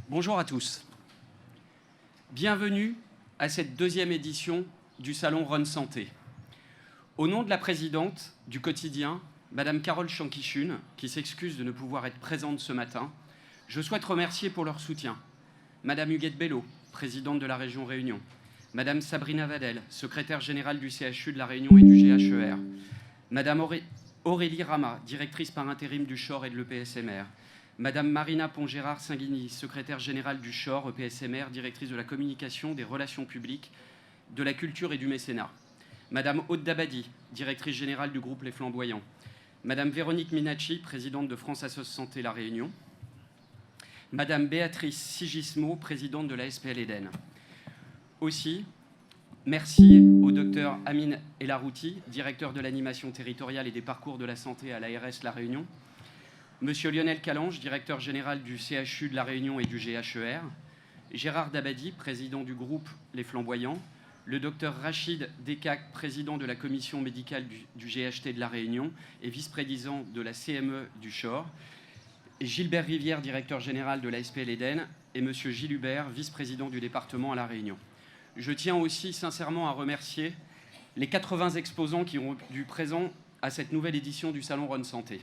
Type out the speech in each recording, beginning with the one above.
Bonjour à tous. Bienvenue à cette deuxième édition du Salon Rhône Santé. Au nom de la présidente du quotidien, Madame Carole Chanquichune, qui s'excuse de ne pouvoir être présente ce matin, je souhaite remercier pour leur soutien Madame Huguette Bello, présidente de la région Réunion, Madame Sabrina Vadel, secrétaire générale du CHU de la Réunion et du GHER, Madame Aurélie Rama, directrice par intérim du CHOR et de l'EPSMR, Madame Marina Pongérard-Singuigny, secrétaire générale du CHOR, EPSMR, directrice de la communication, des relations publiques, de la culture et du mécénat, Madame Aude Dabadi, directrice générale du groupe Les Flamboyants, Madame Véronique Minacci, présidente de France Assos Santé La Réunion, Madame Béatrice Sigismo, présidente de la SPL Eden. Aussi, merci au docteur Amine Elarouti, directeur de l'animation territoriale et des parcours de la santé à l'ARS La Réunion, Monsieur Lionel Calange, directeur général du CHU de La Réunion et du GHER, Gérard Dabadi, président du groupe Les Flamboyants, le docteur Rachid Dekak, président de la commission médicale du GHT de La Réunion et vice-président de la CME du CHOR, et Gilbert Rivière, directeur général de la SPL Eden, et Monsieur Gilles Hubert, vice-président du département à La Réunion. Je tiens aussi sincèrement à remercier les 80 exposants qui ont dû présent à cette nouvelle édition du Salon Rhône Santé.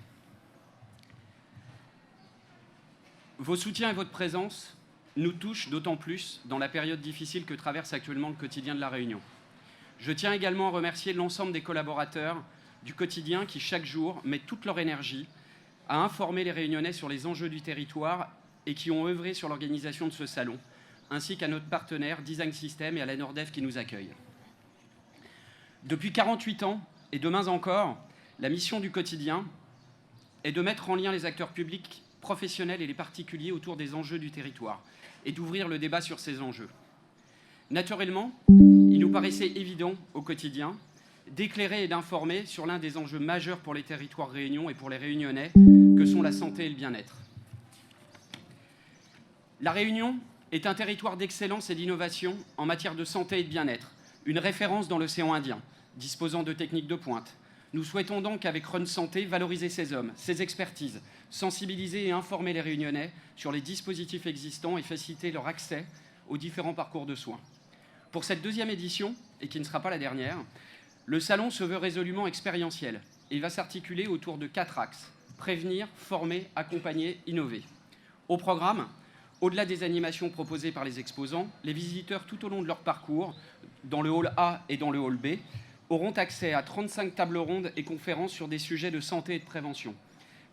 Vos soutiens et votre présence nous touchent d'autant plus dans la période difficile que traverse actuellement le quotidien de La Réunion. Je tiens également à remercier l'ensemble des collaborateurs du quotidien qui, chaque jour, mettent toute leur énergie à informer les Réunionnais sur les enjeux du territoire et qui ont œuvré sur l'organisation de ce salon, ainsi qu'à notre partenaire Design System et à la Nordef qui nous accueille. Depuis 48 ans, et demain encore, la mission du quotidien est de mettre en lien les acteurs publics, professionnels et les particuliers autour des enjeux du territoire et d'ouvrir le débat sur ces enjeux. Naturellement, il nous paraissait évident au quotidien d'éclairer et d'informer sur l'un des enjeux majeurs pour les territoires réunions et pour les Réunionnais, que sont la santé et le bien-être. La Réunion est un territoire d'excellence et d'innovation en matière de santé et de bien-être, une référence dans l'océan Indien, disposant de techniques de pointe. Nous souhaitons donc, avec Rhône Santé, valoriser ces hommes, ces expertises, sensibiliser et informer les Réunionnais sur les dispositifs existants et faciliter leur accès aux différents parcours de soins. Pour cette deuxième édition, et qui ne sera pas la dernière, le salon se veut résolument expérientiel. Il va s'articuler autour de 4 axes: prévenir, former, accompagner, innover. Au programme, au-delà des animations proposées par les exposants, les visiteurs tout au long de leur parcours, dans le hall A et dans le hall B, auront accès à 35 tables rondes et conférences sur des sujets de santé et de prévention,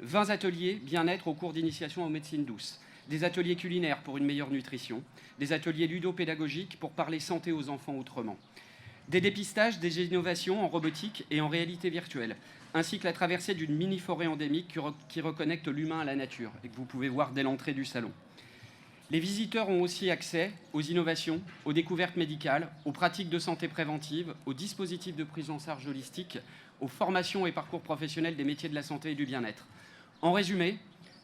20 ateliers bien-être au cours d'initiation aux médecines douces, des ateliers culinaires pour une meilleure nutrition, des ateliers ludopédagogiques pour parler santé aux enfants autrement, des dépistages, des innovations en robotique et en réalité virtuelle, ainsi que la traversée d'une mini-forêt endémique qui reconnecte l'humain à la nature et que vous pouvez voir dès l'entrée du salon. Les visiteurs ont aussi accès aux innovations, aux découvertes médicales, aux pratiques de santé préventive, aux dispositifs de prise en charge holistique, aux formations et parcours professionnels des métiers de la santé et du bien-être. En résumé,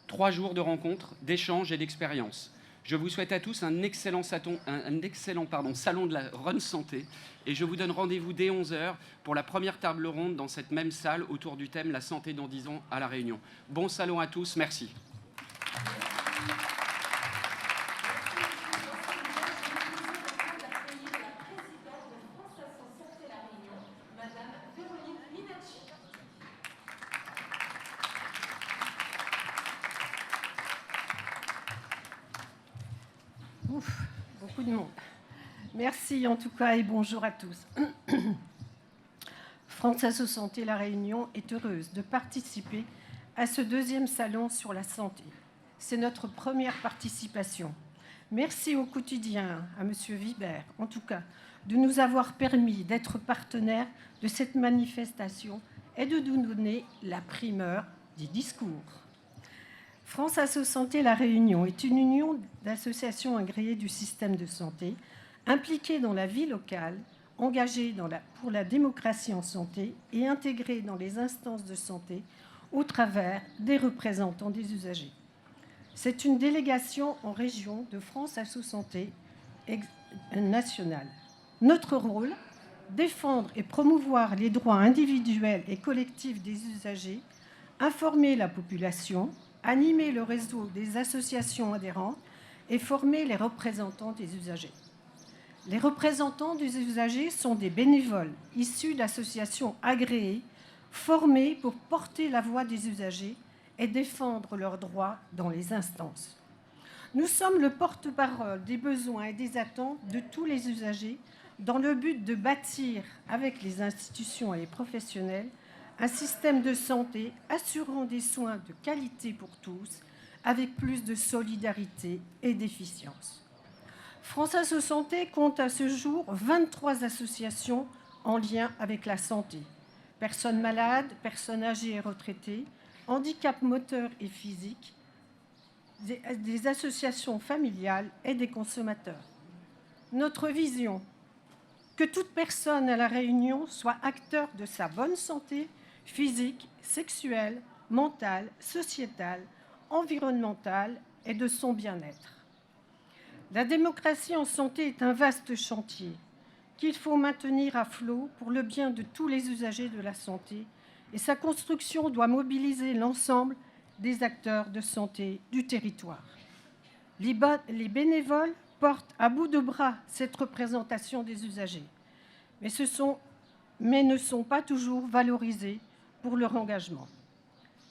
3 jours de rencontres, d'échanges et d'expériences. Je vous souhaite à tous un excellent salon de la Rhône Santé et je vous donne rendez-vous dès 11h pour la première table ronde dans cette même salle autour du thème « La santé dans 10 ans » à La Réunion. Bon salon à tous, merci. Beaucoup de monde. Merci en tout cas et bonjour à tous. France Assos Santé La Réunion est heureuse de participer à ce deuxième salon sur la santé. C'est notre première participation. Merci au quotidien, à Monsieur Vibert, en tout cas, de nous avoir permis d'être partenaires de cette manifestation et de nous donner la primeur des discours. France Assos Santé La Réunion est une union d'associations agréées du système de santé, impliquées dans la vie locale, engagées pour la démocratie en santé et intégrées dans les instances de santé au travers des représentants des usagers. C'est une délégation en région de France Assos Santé nationale. Notre rôle, défendre et promouvoir les droits individuels et collectifs des usagers, informer la population, animer le réseau des associations adhérentes et former les représentants des usagers. Les représentants des usagers sont des bénévoles issus d'associations agréées, formés pour porter la voix des usagers et défendre leurs droits dans les instances. Nous sommes le porte-parole des besoins et des attentes de tous les usagers dans le but de bâtir, avec les institutions et les professionnels, un système de santé assurant des soins de qualité pour tous, avec plus de solidarité et d'efficience. France Asso Santé compte à ce jour 23 associations en lien avec la santé. Personnes malades, personnes âgées et retraitées, handicap moteur et physique, des associations familiales et des consommateurs. Notre vision, que toute personne à La Réunion soit acteur de sa bonne santé physique, sexuelle, mentale, sociétale, environnementale et de son bien-être. La démocratie en santé est un vaste chantier qu'il faut maintenir à flot pour le bien de tous les usagers de la santé, et sa construction doit mobiliser l'ensemble des acteurs de santé du territoire. Les bénévoles portent à bout de bras cette représentation des usagers, mais ne sont pas toujours valorisés pour leur engagement.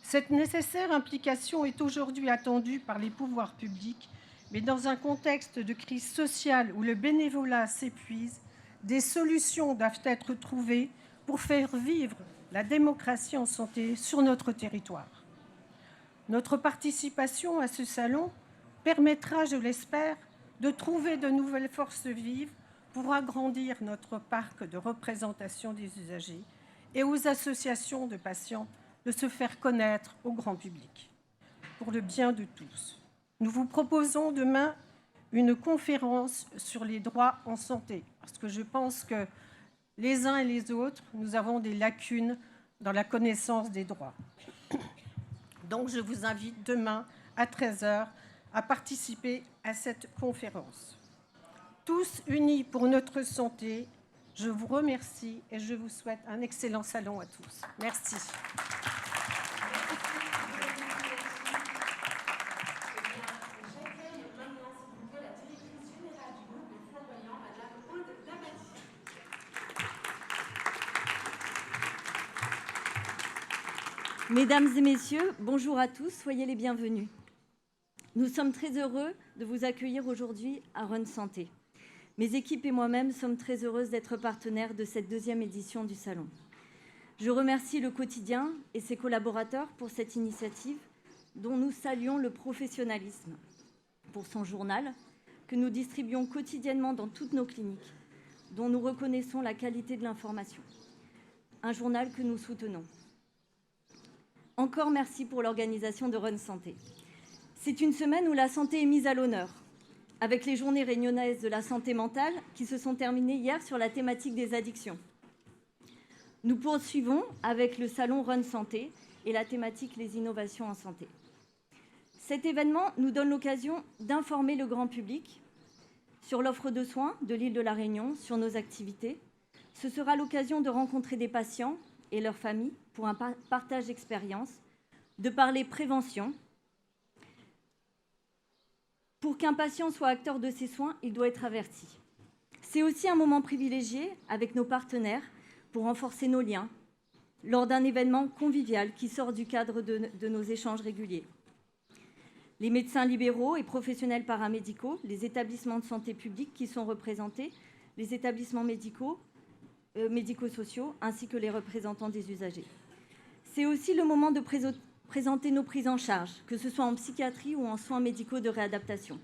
Cette nécessaire implication est aujourd'hui attendue par les pouvoirs publics, mais dans un contexte de crise sociale où le bénévolat s'épuise, des solutions doivent être trouvées pour faire vivre la démocratie en santé sur notre territoire. Notre participation à ce salon permettra, je l'espère, de trouver de nouvelles forces vives pour agrandir notre parc de représentation des usagers et aux associations de patients de se faire connaître au grand public, pour le bien de tous. Nous vous proposons demain une conférence sur les droits en santé, parce que je pense que les uns et les autres, nous avons des lacunes dans la connaissance des droits. Donc, je vous invite demain à 13h à participer à cette conférence. Tous unis pour notre santé, je vous remercie et je vous souhaite un excellent salon à tous. Merci. Mesdames et messieurs, bonjour à tous, soyez les bienvenus. Nous sommes très heureux de vous accueillir aujourd'hui à Run Santé. Mes équipes et moi-même sommes très heureuses d'être partenaires de cette deuxième édition du Salon. Je remercie le quotidien et ses collaborateurs pour cette initiative dont nous saluons le professionnalisme. Pour son journal, que nous distribuons quotidiennement dans toutes nos cliniques, dont nous reconnaissons la qualité de l'information. Un journal que nous soutenons. Encore merci pour l'organisation de Run Santé. C'est une semaine où la santé est mise à l'honneur, avec les journées réunionnaises de la santé mentale qui se sont terminées hier sur la thématique des addictions. Nous poursuivons avec le salon Run Santé et la thématique les innovations en santé. Cet événement nous donne l'occasion d'informer le grand public sur l'offre de soins de l'île de la Réunion, sur nos activités. Ce sera l'occasion de rencontrer des patients et leurs familles pour un partage d'expériences, de parler prévention. Pour qu'un patient soit acteur de ses soins, il doit être averti. C'est aussi un moment privilégié avec nos partenaires pour renforcer nos liens lors d'un événement convivial qui sort du cadre de nos échanges réguliers. Les médecins libéraux et professionnels paramédicaux, les établissements de santé publics qui sont représentés, les établissements médico-sociaux, ainsi que les représentants des usagers. C'est aussi le moment de présenter nos prises en charge, que ce soit en psychiatrie ou en soins médicaux de réadaptation,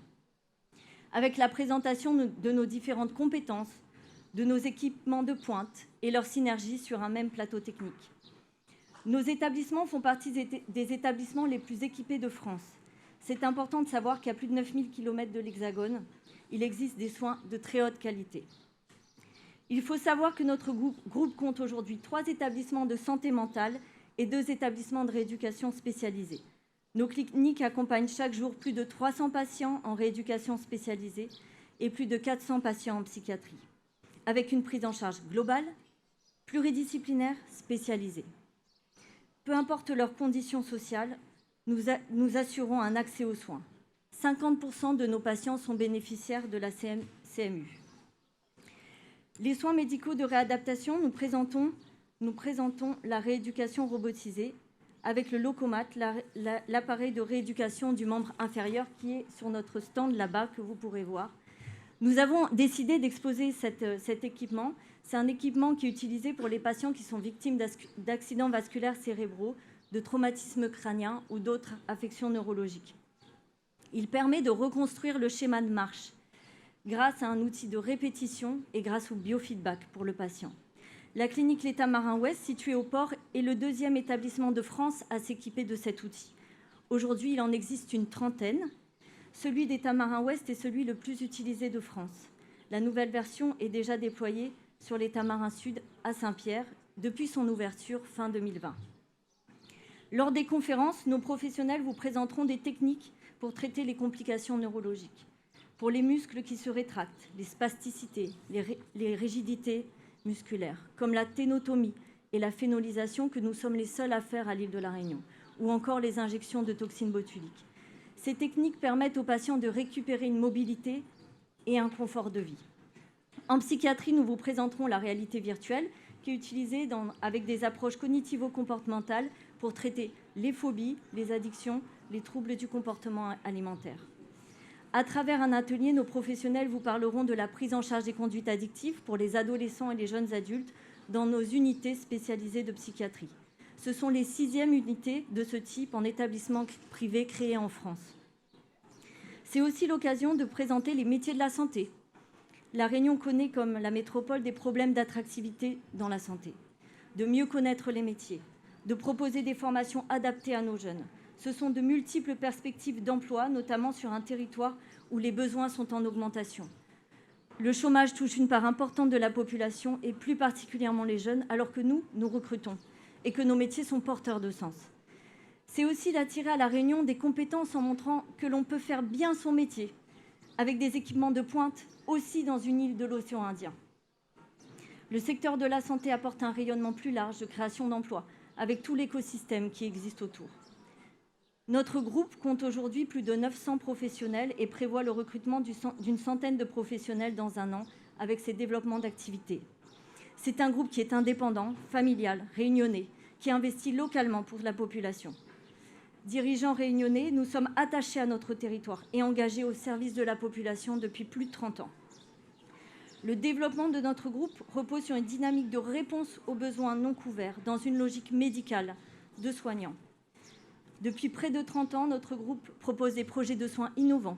avec la présentation de nos différentes compétences, de nos équipements de pointe et leur synergie sur un même plateau technique. Nos établissements font partie des établissements les plus équipés de France. C'est important de savoir qu'à plus de 9000 km de l'Hexagone, il existe des soins de très haute qualité. Il faut savoir que notre groupe compte aujourd'hui 3 établissements de santé mentale et 2 établissements de rééducation spécialisés. Nos cliniques accompagnent chaque jour plus de 300 patients en rééducation spécialisée et plus de 400 patients en psychiatrie, avec une prise en charge globale, pluridisciplinaire, spécialisée. Peu importe leurs conditions sociales, nous assurons un accès aux soins. 50% de nos patients sont bénéficiaires de la CMU. Les soins médicaux de réadaptation, nous présentons la rééducation robotisée avec le Locomat, l'appareil de rééducation du membre inférieur qui est sur notre stand là-bas, que vous pourrez voir. Nous avons décidé d'exposer cet équipement. C'est un équipement qui est utilisé pour les patients qui sont victimes d'accidents vasculaires cérébraux, de traumatismes crâniens ou d'autres affections neurologiques. Il permet de reconstruire le schéma de marche grâce à un outil de répétition et grâce au biofeedback pour le patient. La clinique L'Étang Marin Ouest, située au port, est le 2e établissement de France à s'équiper de cet outil. Aujourd'hui, il en existe une 30aine. Celui d'Étang Marin Ouest est celui le plus utilisé de France. La nouvelle version est déjà déployée sur l'Étang Marin Sud à Saint-Pierre depuis son ouverture fin 2020. Lors des conférences, nos professionnels vous présenteront des techniques pour traiter les complications neurologiques. Pour les muscles qui se rétractent, les spasticités, les rigidités musculaires, comme la ténotomie et la phénolisation que nous sommes les seuls à faire à l'île de la Réunion, ou encore les injections de toxines botuliques. Ces techniques permettent aux patients de récupérer une mobilité et un confort de vie. En psychiatrie, nous vous présenterons la réalité virtuelle qui est utilisée avec des approches cognitivo-comportementales pour traiter les phobies, les addictions, les troubles du comportement alimentaire. À travers un atelier, nos professionnels vous parleront de la prise en charge des conduites addictives pour les adolescents et les jeunes adultes dans nos unités spécialisées de psychiatrie. Ce sont les 6e unités de ce type en établissement privé créées en France. C'est aussi l'occasion de présenter les métiers de la santé. La Réunion connaît, comme la métropole, des problèmes d'attractivité dans la santé. De mieux connaître les métiers, de proposer des formations adaptées à nos jeunes. Ce sont de multiples perspectives d'emploi, notamment sur un territoire où les besoins sont en augmentation. Le chômage touche une part importante de la population et plus particulièrement les jeunes, alors que nous recrutons et que nos métiers sont porteurs de sens. C'est aussi d'attirer à La Réunion des compétences en montrant que l'on peut faire bien son métier, avec des équipements de pointe aussi dans une île de l'océan Indien. Le secteur de la santé apporte un rayonnement plus large de création d'emplois, avec tout l'écosystème qui existe autour. Notre groupe compte aujourd'hui plus de 900 professionnels et prévoit le recrutement d'une centaine de professionnels dans un an avec ses développements d'activités. C'est un groupe qui est indépendant, familial, réunionnais, qui investit localement pour la population. Dirigeants réunionnais, nous sommes attachés à notre territoire et engagés au service de la population depuis plus de 30 ans. Le développement de notre groupe repose sur une dynamique de réponse aux besoins non couverts dans une logique médicale de soignants. Depuis près de 30 ans, notre groupe propose des projets de soins innovants.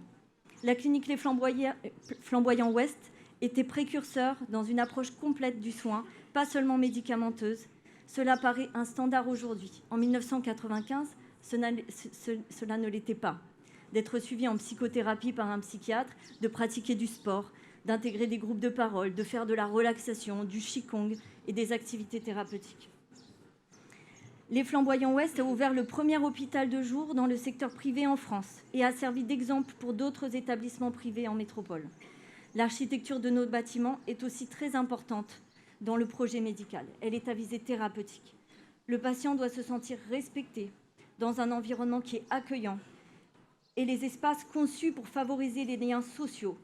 La clinique Les Flamboyants Ouest était précurseur dans une approche complète du soin, pas seulement médicamenteuse. Cela paraît un standard aujourd'hui. En 1995, cela ne l'était pas. D'être suivi en psychothérapie par un psychiatre, de pratiquer du sport, d'intégrer des groupes de parole, de faire de la relaxation, du qigong et des activités thérapeutiques. Les Flamboyants Ouest a ouvert le premier hôpital de jour dans le secteur privé en France et a servi d'exemple pour d'autres établissements privés en métropole. L'architecture de nos bâtiments est aussi très importante dans le projet médical. Elle est à visée thérapeutique. Le patient doit se sentir respecté dans un environnement qui est accueillant et les espaces conçus pour favoriser les liens sociaux,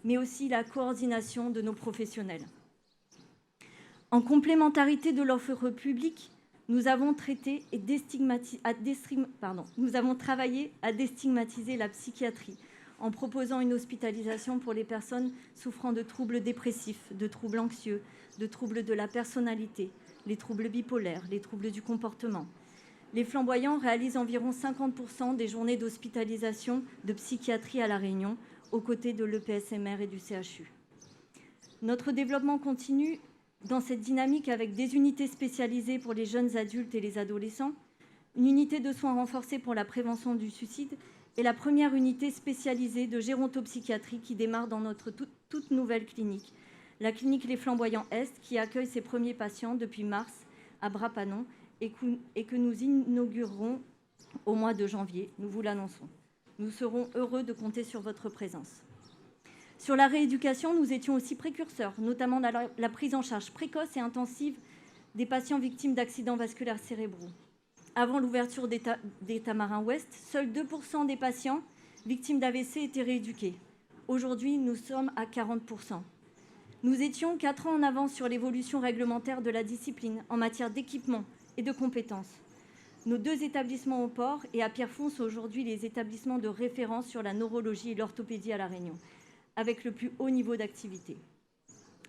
mais aussi la coordination de nos professionnels. En complémentarité de l'offre publique, nous avons travaillé à déstigmatiser la psychiatrie en proposant une hospitalisation pour les personnes souffrant de troubles dépressifs, de troubles anxieux, de troubles de la personnalité, les troubles bipolaires, les troubles du comportement. Les Flamboyants réalisent environ 50% des journées d'hospitalisation de psychiatrie à La Réunion, aux côtés de l'EPSMR et du CHU. Notre développement continue dans cette dynamique avec des unités spécialisées pour les jeunes adultes et les adolescents, une unité de soins renforcée pour la prévention du suicide et la première unité spécialisée de gérontopsychiatrie qui démarre dans notre toute nouvelle clinique, la clinique Les Flamboyants Est, qui accueille ses premiers patients depuis mars à Bras-Panon et que nous inaugurerons au mois de janvier. Nous vous l'annonçons. Nous serons heureux de compter sur votre présence. Sur la rééducation, nous étions aussi précurseurs, notamment dans la prise en charge précoce et intensive des patients victimes d'accidents vasculaires cérébraux. Avant l'ouverture d'Étang Marin Ouest, seuls 2% des patients victimes d'AVC étaient rééduquées. Aujourd'hui, nous sommes à 40%. Nous étions 4 ans en avance sur l'évolution réglementaire de la discipline en matière d'équipement et de compétences. Nos 2 établissements au port et à Pierrefonds sont aujourd'hui les établissements de référence sur la neurologie et l'orthopédie à La Réunion, avec le plus haut niveau d'activité.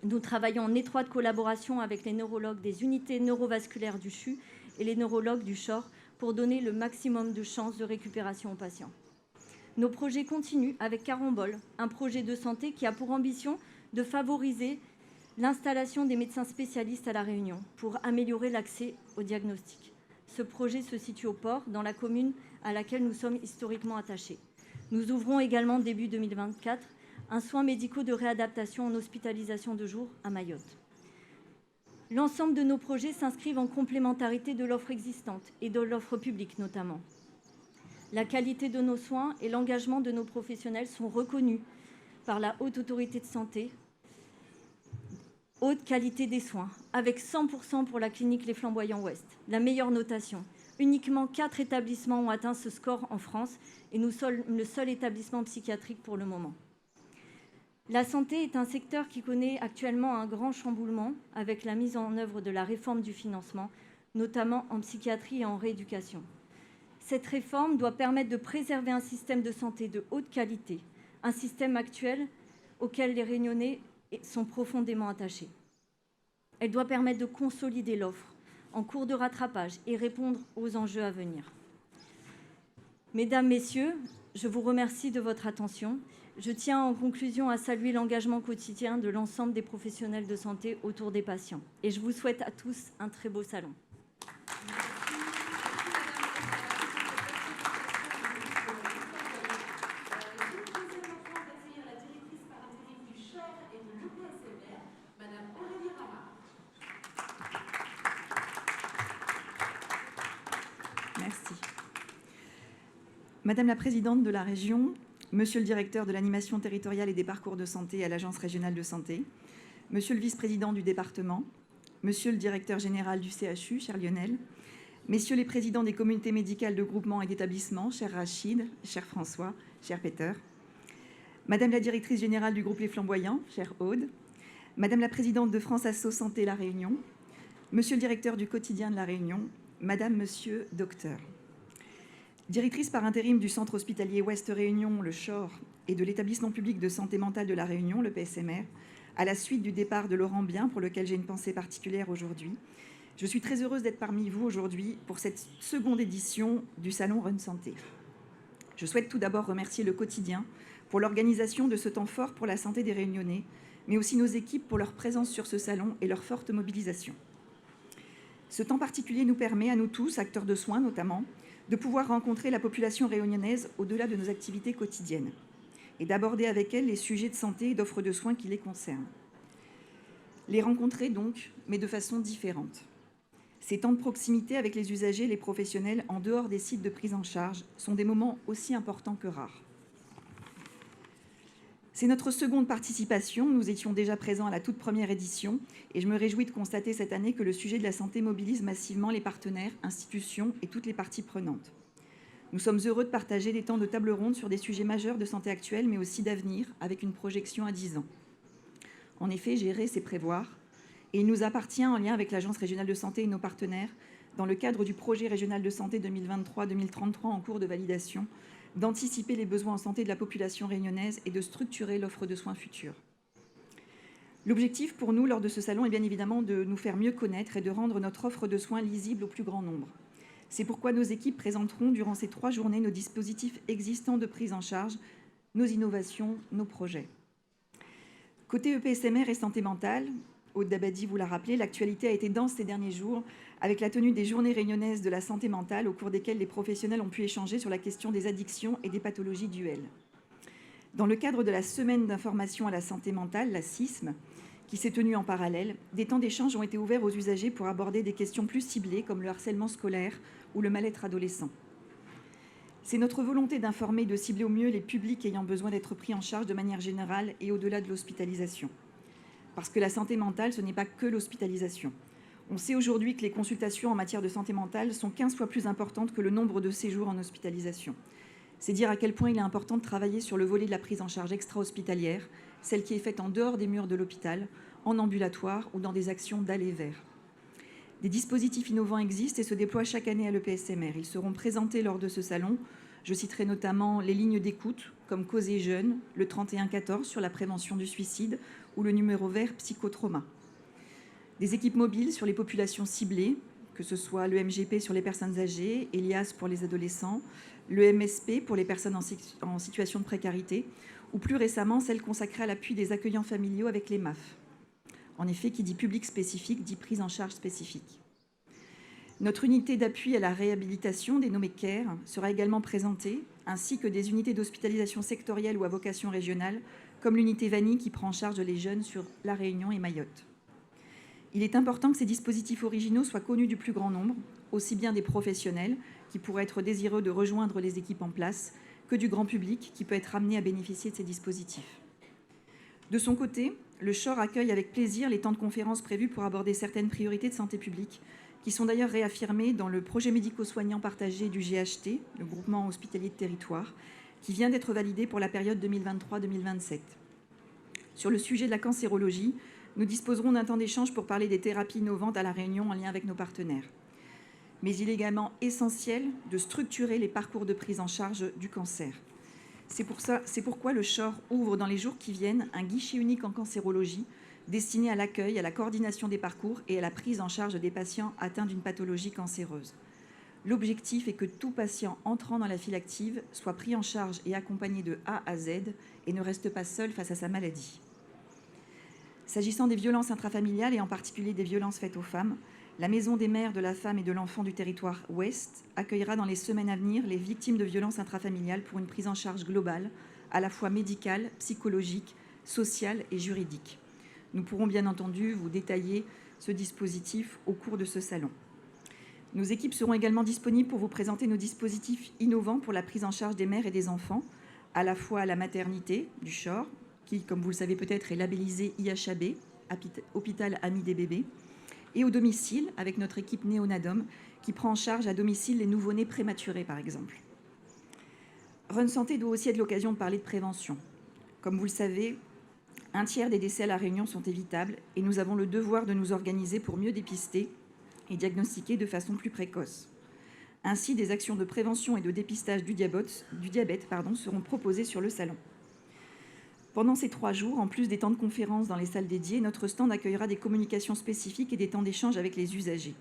Nous travaillons en étroite collaboration avec les neurologues des unités neurovasculaires du CHU et les neurologues du CHOR pour donner le maximum de chances de récupération aux patients. Nos projets continuent avec Carambole, un projet de santé qui a pour ambition de favoriser l'installation des médecins spécialistes à La Réunion pour améliorer l'accès au diagnostic. Ce projet se situe au port, dans la commune à laquelle nous sommes historiquement attachés. Nous ouvrons également début 2024 un soin médical de réadaptation en hospitalisation de jour à Mayotte. L'ensemble de nos projets s'inscrivent en complémentarité de l'offre existante et de l'offre publique notamment. La qualité de nos soins et l'engagement de nos professionnels sont reconnus par la Haute Autorité de Santé. Haute qualité des soins, avec 100% pour la clinique Les Flamboyants Ouest, la meilleure notation. Uniquement 4 établissements ont atteint ce score en France et nous sommes le seul établissement psychiatrique pour le moment. La santé est un secteur qui connaît actuellement un grand chamboulement avec la mise en œuvre de la réforme du financement, notamment en psychiatrie et en rééducation. Cette réforme doit permettre de préserver un système de santé de haute qualité, un système actuel auquel les Réunionnais sont profondément attachés. Elle doit permettre de consolider l'offre en cours de rattrapage et répondre aux enjeux à venir. Mesdames, Messieurs, je vous remercie de votre attention. Je tiens en conclusion à saluer l'engagement quotidien de l'ensemble des professionnels de santé autour des patients. Et je vous souhaite à tous un très beau salon. Merci. Madame la présidente de la région, monsieur le directeur de l'animation territoriale et des parcours de santé à l'Agence régionale de santé, monsieur le vice-président du département, monsieur le directeur général du CHU, cher Lionel, messieurs les présidents des communautés médicales de groupement et d'établissement, cher Rachid, cher François, cher Peter, madame la directrice générale du groupe Les Flamboyants, chère Aude, madame la présidente de France Asso Santé La Réunion, monsieur le directeur du quotidien de La Réunion, madame, monsieur, docteur. Directrice par intérim du centre hospitalier Ouest Réunion, le CHOR, et de l'établissement public de santé mentale de La Réunion, le PSMR, à la suite du départ de Laurent Bien, pour lequel j'ai une pensée particulière aujourd'hui. Je suis très heureuse d'être parmi vous aujourd'hui pour cette seconde édition du Salon Run Santé. Je souhaite tout d'abord remercier le quotidien pour l'organisation de ce temps fort pour la santé des Réunionnais, mais aussi nos équipes pour leur présence sur ce salon et leur forte mobilisation. Ce temps particulier nous permet, à nous tous, acteurs de soins notamment, de pouvoir rencontrer la population réunionnaise au-delà de nos activités quotidiennes et d'aborder avec elle les sujets de santé et d'offres de soins qui les concernent. Les rencontrer donc, mais de façon différente. Ces temps de proximité avec les usagers et les professionnels en dehors des sites de prise en charge sont des moments aussi importants que rares. C'est notre seconde participation. Nous étions déjà présents à la toute première édition et je me réjouis de constater cette année que le sujet de la santé mobilise massivement les partenaires, institutions et toutes les parties prenantes. Nous sommes heureux de partager des temps de table ronde sur des sujets majeurs de santé actuelle, mais aussi d'avenir, avec une projection à 10 ans. En effet, gérer, c'est prévoir. Et il nous appartient, en lien avec l'Agence régionale de santé et nos partenaires, dans le cadre du projet régional de santé 2023-2033 en cours de validation, d'anticiper les besoins en santé de la population réunionnaise et de structurer l'offre de soins future. L'objectif pour nous, lors de ce salon, est bien évidemment de nous faire mieux connaître et de rendre notre offre de soins lisible au plus grand nombre. C'est pourquoi nos équipes présenteront durant ces 3 journées nos dispositifs existants de prise en charge, nos innovations, nos projets. Côté EPSMR et santé mentale, Aude Dabadi vous l'a rappelé, l'actualité a été dense ces derniers jours avec la tenue des journées réunionnaises de la santé mentale au cours desquelles les professionnels ont pu échanger sur la question des addictions et des pathologies duelles. Dans le cadre de la semaine d'information à la santé mentale, la SISM, qui s'est tenue en parallèle, des temps d'échange ont été ouverts aux usagers pour aborder des questions plus ciblées comme le harcèlement scolaire ou le mal-être adolescent. C'est notre volonté d'informer et de cibler au mieux les publics ayant besoin d'être pris en charge de manière générale et au-delà de l'hospitalisation. Parce que la santé mentale, ce n'est pas que l'hospitalisation. On sait aujourd'hui que les consultations en matière de santé mentale sont 15 fois plus importantes que le nombre de séjours en hospitalisation. C'est dire à quel point il est important de travailler sur le volet de la prise en charge extra-hospitalière, celle qui est faite en dehors des murs de l'hôpital, en ambulatoire ou dans des actions d'aller vers. Des dispositifs innovants existent et se déploient chaque année à l'EPSMR. Ils seront présentés lors de ce salon. Je citerai notamment les lignes d'écoute, comme Causer Jeunes, le 3114 sur la prévention du suicide ou le numéro vert psychotrauma. Des équipes mobiles sur les populations ciblées, que ce soit le MGP sur les personnes âgées, Elias pour les adolescents, le MSP pour les personnes en situation de précarité, ou plus récemment celle consacrée à l'appui des accueillants familiaux avec les MAF. En effet, qui dit public spécifique dit prise en charge spécifique. Notre unité d'appui à la réhabilitation, dénommée CARE, sera également présentée, ainsi que des unités d'hospitalisation sectorielle ou à vocation régionale, comme l'unité Vanille qui prend en charge les jeunes sur La Réunion et Mayotte. Il est important que ces dispositifs originaux soient connus du plus grand nombre, aussi bien des professionnels, qui pourraient être désireux de rejoindre les équipes en place, que du grand public, qui peut être amené à bénéficier de ces dispositifs. De son côté, le CHOR accueille avec plaisir les temps de conférences prévus pour aborder certaines priorités de santé publique, qui sont d'ailleurs réaffirmées dans le projet médico-soignant partagé du GHT, le groupement hospitalier de territoire, qui vient d'être validé pour la période 2023-2027. Sur le sujet de la cancérologie, nous disposerons d'un temps d'échange pour parler des thérapies innovantes à La Réunion en lien avec nos partenaires. Mais il est également essentiel de structurer les parcours de prise en charge du cancer. C'est pourquoi le CHOR ouvre dans les jours qui viennent un guichet unique en cancérologie destiné à l'accueil, à la coordination des parcours et à la prise en charge des patients atteints d'une pathologie cancéreuse. L'objectif est que tout patient entrant dans la file active soit pris en charge et accompagné de A à Z et ne reste pas seul face à sa maladie. S'agissant des violences intrafamiliales et en particulier des violences faites aux femmes, la Maison des mères de la femme et de l'enfant du territoire Ouest accueillera dans les semaines à venir les victimes de violences intrafamiliales pour une prise en charge globale, à la fois médicale, psychologique, sociale et juridique. Nous pourrons bien entendu vous détailler ce dispositif au cours de ce salon. Nos équipes seront également disponibles pour vous présenter nos dispositifs innovants pour la prise en charge des mères et des enfants, à la fois à la maternité du CHOR, qui, comme vous le savez peut-être, est labellisé IHAB, Hôpital Ami des bébés, et au domicile, avec notre équipe Néonadom, qui prend en charge à domicile les nouveau-nés prématurés, par exemple. Run Santé doit aussi être l'occasion de parler de prévention. Comme vous le savez, un tiers des décès à La Réunion sont évitables et nous avons le devoir de nous organiser pour mieux dépister et diagnostiquer de façon plus précoce. Ainsi, des actions de prévention et de dépistage du diabète seront proposées sur le salon. Pendant ces 3 jours, en plus des temps de conférence dans les salles dédiées, notre stand accueillera des communications spécifiques et des temps d'échange avec les usagers.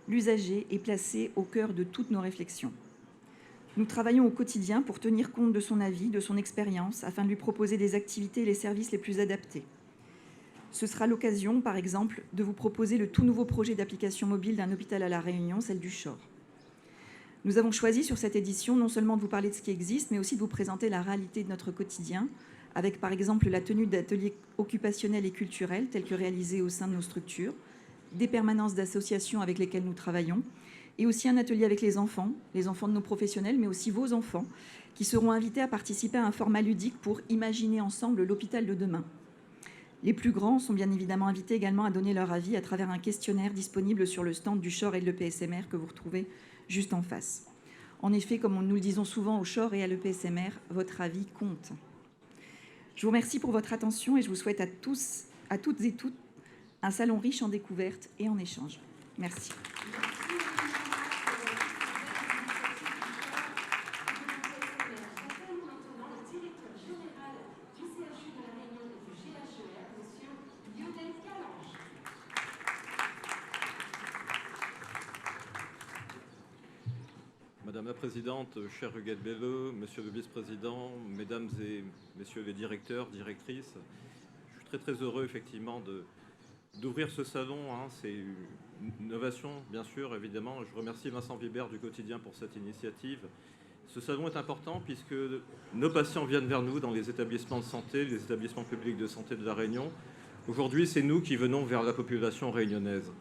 L'usager est placé au cœur de toutes nos réflexions. Nous travaillons au quotidien pour tenir compte de son avis, de son expérience, afin de lui proposer des activités et les services les plus adaptés. Ce sera l'occasion, par exemple, de vous proposer le tout nouveau projet d'application mobile d'un hôpital à La Réunion, celle du CHOR. Nous avons choisi sur cette édition non seulement de vous parler de ce qui existe, mais aussi de vous présenter la réalité de notre quotidien, avec par exemple la tenue d'ateliers occupationnels et culturels tels que réalisés au sein de nos structures, des permanences d'associations avec lesquelles nous travaillons, et aussi un atelier avec les enfants de nos professionnels, mais aussi vos enfants, qui seront invités à participer à un format ludique pour imaginer ensemble l'hôpital de demain. Les plus grands sont bien évidemment invités également à donner leur avis à travers un questionnaire disponible sur le stand du CHOR et de l'EPSMR que vous retrouvez juste en face. En effet, comme nous le disons souvent au CHOR et à l'EPSMR, votre avis compte. Je vous remercie pour votre attention et je vous souhaite à toutes et tous, un salon riche en découvertes et en échanges. Merci. Madame la Présidente, chère Huguette Belleux, Monsieur le Vice-président, Mesdames et Messieurs les directeurs, directrices, je suis très heureux effectivement d'ouvrir ce salon. C'est une innovation, bien sûr, évidemment. Je remercie Vincent Vibert du Quotidien pour cette initiative. Ce salon est important puisque nos patients viennent vers nous dans les établissements de santé, les établissements publics de santé de La Réunion. Aujourd'hui, c'est nous qui venons vers la population réunionnaise.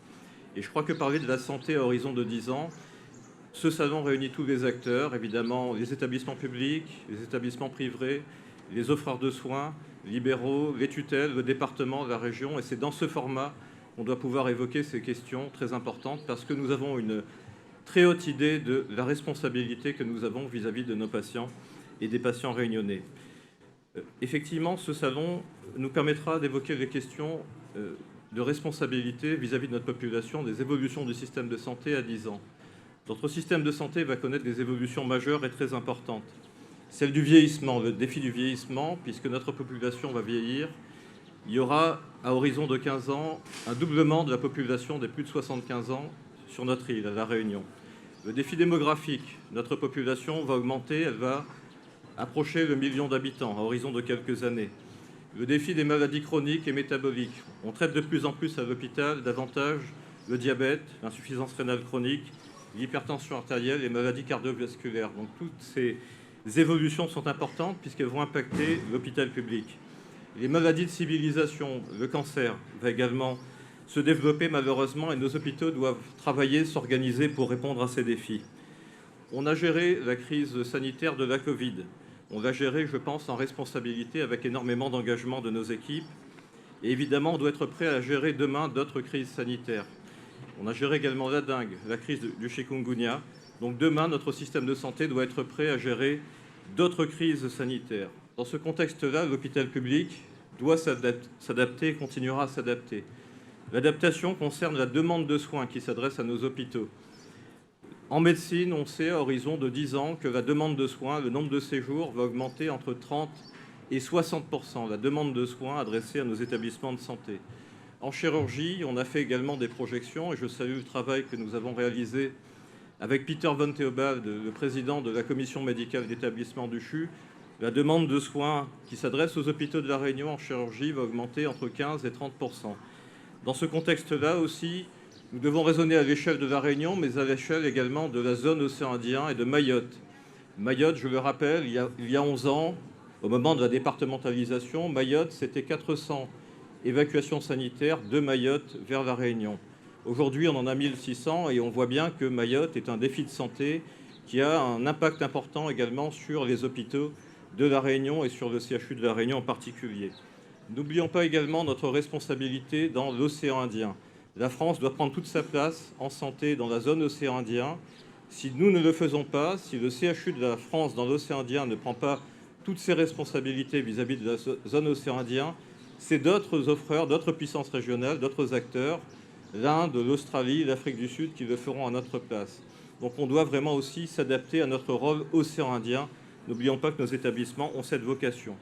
Et je crois que parler de la santé à horizon de 10 ans, ce salon réunit tous les acteurs, évidemment les établissements publics, les établissements privés, les offreurs de soins, libéraux, les tutelles, le département, la région. Et c'est dans ce format qu'on doit pouvoir évoquer ces questions très importantes parce que nous avons une très haute idée de la responsabilité que nous avons vis-à-vis de nos patients et des patients réunionnais. Effectivement, ce salon nous permettra d'évoquer les questions de responsabilité vis-à-vis de notre population, des évolutions du système de santé à 10 ans. Notre système de santé va connaître des évolutions majeures et très importantes. Celle du vieillissement, le défi du vieillissement, puisque notre population va vieillir. Il y aura, à horizon de 15 ans, un doublement de la population des plus de 75 ans sur notre île, à La Réunion. Le défi démographique, notre population va augmenter, elle va approcher le million d'habitants à horizon de quelques années. Le défi des maladies chroniques et métaboliques. On traite de plus en plus à l'hôpital davantage le diabète, l'insuffisance rénale chronique, l'hypertension artérielle et les maladies cardiovasculaires. Donc toutes ces évolutions sont importantes puisqu'elles vont impacter l'hôpital public. Les maladies de civilisation, le cancer va également se développer malheureusement et nos hôpitaux doivent travailler, s'organiser pour répondre à ces défis. On a géré la crise sanitaire de la Covid. On l'a géré, je pense, en responsabilité avec énormément d'engagement de nos équipes. Et évidemment, on doit être prêt à gérer demain d'autres crises sanitaires. On a géré également la dengue, la crise du chikungunya. Donc demain, notre système de santé doit être prêt à gérer d'autres crises sanitaires. Dans ce contexte-là, l'hôpital public doit s'adapter et continuera à s'adapter. L'adaptation concerne la demande de soins qui s'adresse à nos hôpitaux. En médecine, on sait à horizon de 10 ans que la demande de soins, le nombre de séjours va augmenter entre 30 et 60%, la demande de soins adressée à nos établissements de santé. En chirurgie, on a fait également des projections et je salue le travail que nous avons réalisé avec Peter von Theobald, le président de la commission médicale d'établissement du CHU. La demande de soins qui s'adresse aux hôpitaux de La Réunion en chirurgie va augmenter entre 15 et 30%. Dans ce contexte-là aussi, nous devons raisonner à l'échelle de La Réunion, mais à l'échelle également de la zone océan Indien et de Mayotte. Mayotte, je le rappelle, il y a 11 ans, au moment de la départementalisation, Mayotte, c'était 400 évacuations sanitaires de Mayotte vers La Réunion. Aujourd'hui, on en a 1600 et on voit bien que Mayotte est un défi de santé qui a un impact important également sur les hôpitaux de La Réunion et sur le CHU de La Réunion en particulier. N'oublions pas également notre responsabilité dans l'océan Indien. La France doit prendre toute sa place en santé dans la zone océan Indien. Si nous ne le faisons pas, si le CHU de la France dans l'océan Indien ne prend pas toutes ses responsabilités vis-à-vis de la zone océan Indien, c'est d'autres offreurs, d'autres puissances régionales, d'autres acteurs, l'Inde, l'Australie, l'Afrique du Sud, qui le feront à notre place. Donc on doit vraiment aussi s'adapter à notre rôle océan Indien. N'oublions pas que nos établissements ont cette vocation.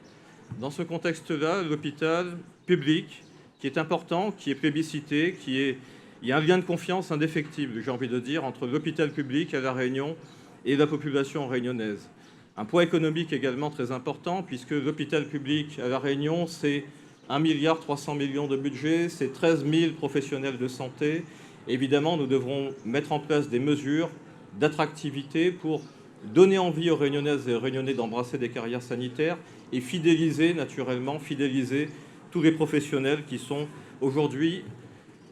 Dans ce contexte-là, l'hôpital public, qui est important, qui est plébiscité, il y a un lien de confiance indéfectible, j'ai envie de dire, entre l'hôpital public à La Réunion et la population réunionnaise. Un poids économique également très important, puisque l'hôpital public à La Réunion, c'est 1,3 milliard de budget, c'est 13 000 professionnels de santé. Évidemment, nous devrons mettre en place des mesures d'attractivité pour donner envie aux Réunionnaises et aux Réunionnais d'embrasser des carrières sanitaires et fidéliser tous les professionnels qui sont aujourd'hui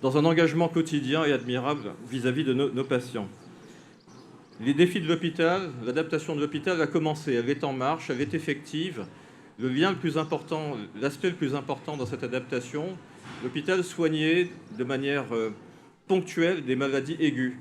dans un engagement quotidien et admirable vis-à-vis de nos patients. Les défis de l'hôpital, l'adaptation de l'hôpital a commencé, elle est en marche, elle est effective. L'aspect le plus important dans cette adaptation, l'hôpital soignait de manière ponctuelle des maladies aiguës.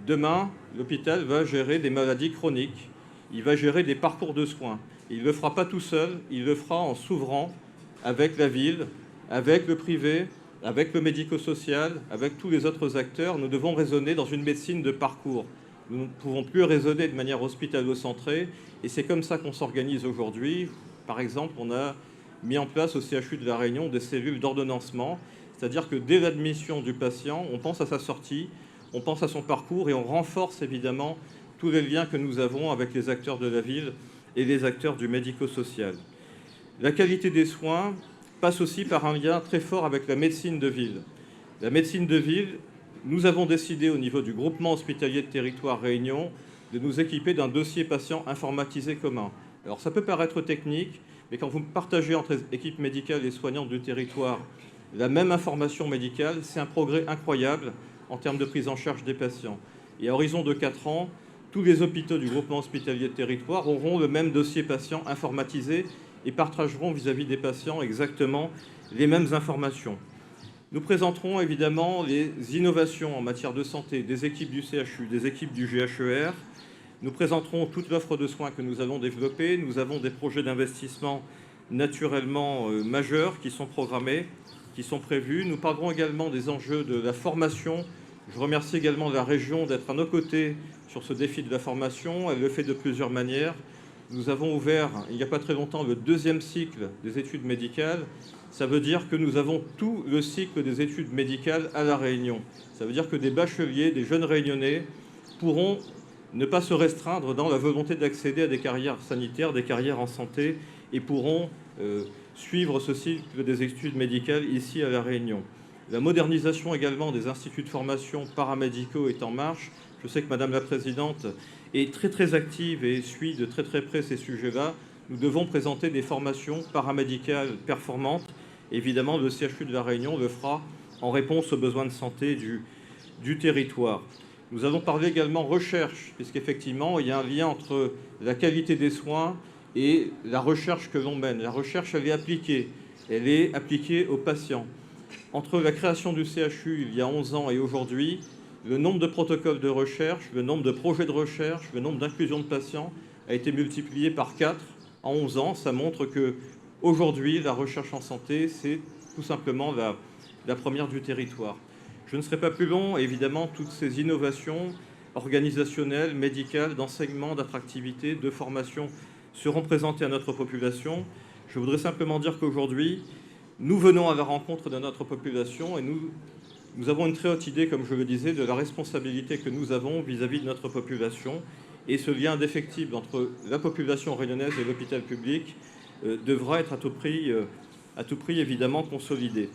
Demain, l'hôpital va gérer des maladies chroniques, il va gérer des parcours de soins. Il ne le fera pas tout seul, il le fera en s'ouvrant avec la ville, avec le privé, avec le médico-social, avec tous les autres acteurs. Nous devons raisonner dans une médecine de parcours. Nous ne pouvons plus raisonner de manière hospitalo-centrée et c'est comme ça qu'on s'organise aujourd'hui. Par exemple, on a mis en place au CHU de La Réunion des cellules d'ordonnancement, c'est-à-dire que dès l'admission du patient, on pense à sa sortie, on pense à son parcours et on renforce évidemment tous les liens que nous avons avec les acteurs de la ville et les acteurs du médico-social. La qualité des soins passe aussi par un lien très fort avec la médecine de ville. La médecine de ville, nous avons décidé au niveau du groupement hospitalier de territoire Réunion de nous équiper d'un dossier patient informatisé commun. Alors ça peut paraître technique, mais quand vous partagez entre équipes médicales et soignantes du territoire la même information médicale, c'est un progrès incroyable en termes de prise en charge des patients. Et à horizon de 4 ans, tous les hôpitaux du groupement hospitalier de territoire auront le même dossier patient informatisé et partageront vis-à-vis des patients exactement les mêmes informations. Nous présenterons évidemment les innovations en matière de santé des équipes du CHU, des équipes du GHER. Nous présenterons toute l'offre de soins que nous allons développer. Nous avons des projets d'investissement naturellement majeurs qui sont programmés, qui sont prévus. Nous parlerons également des enjeux de la formation. Je remercie également la région d'être à nos côtés sur ce défi de la formation. Elle le fait de plusieurs manières. Nous avons ouvert, il n'y a pas très longtemps, le 2e cycle des études médicales. Ça veut dire que nous avons tout le cycle des études médicales à La Réunion. Ça veut dire que des bacheliers, des jeunes Réunionnais pourront ne pas se restreindre dans la volonté d'accéder à des carrières sanitaires, des carrières en santé, et pourront suivre ce cycle des études médicales ici à La Réunion. La modernisation également des instituts de formation paramédicaux est en marche. Je sais que Madame la Présidente est très active et suit de très près ces sujets-là. Nous devons présenter des formations paramédicales performantes. Évidemment, le CHU de La Réunion le fera en réponse aux besoins de santé du territoire. Nous allons parler également recherche, puisqu'effectivement, il y a un lien entre la qualité des soins et la recherche que l'on mène. La recherche, elle est appliquée aux patients. Entre la création du CHU il y a 11 ans et aujourd'hui, le nombre de protocoles de recherche, le nombre de projets de recherche, le nombre d'inclusions de patients a été multiplié par 4 en 11 ans. Ça montre qu'aujourd'hui, la recherche en santé, c'est tout simplement la première du territoire. Je ne serai pas plus long. Évidemment, toutes ces innovations organisationnelles, médicales, d'enseignement, d'attractivité, de formation seront présentées à notre population. Je voudrais simplement dire qu'aujourd'hui, nous venons à la rencontre de notre population et nous avons une très haute idée, comme je le disais, de la responsabilité que nous avons vis-à-vis de notre population. Et ce lien indéfectible entre la population réunionnaise et l'hôpital public devra être à tout prix évidemment consolidé.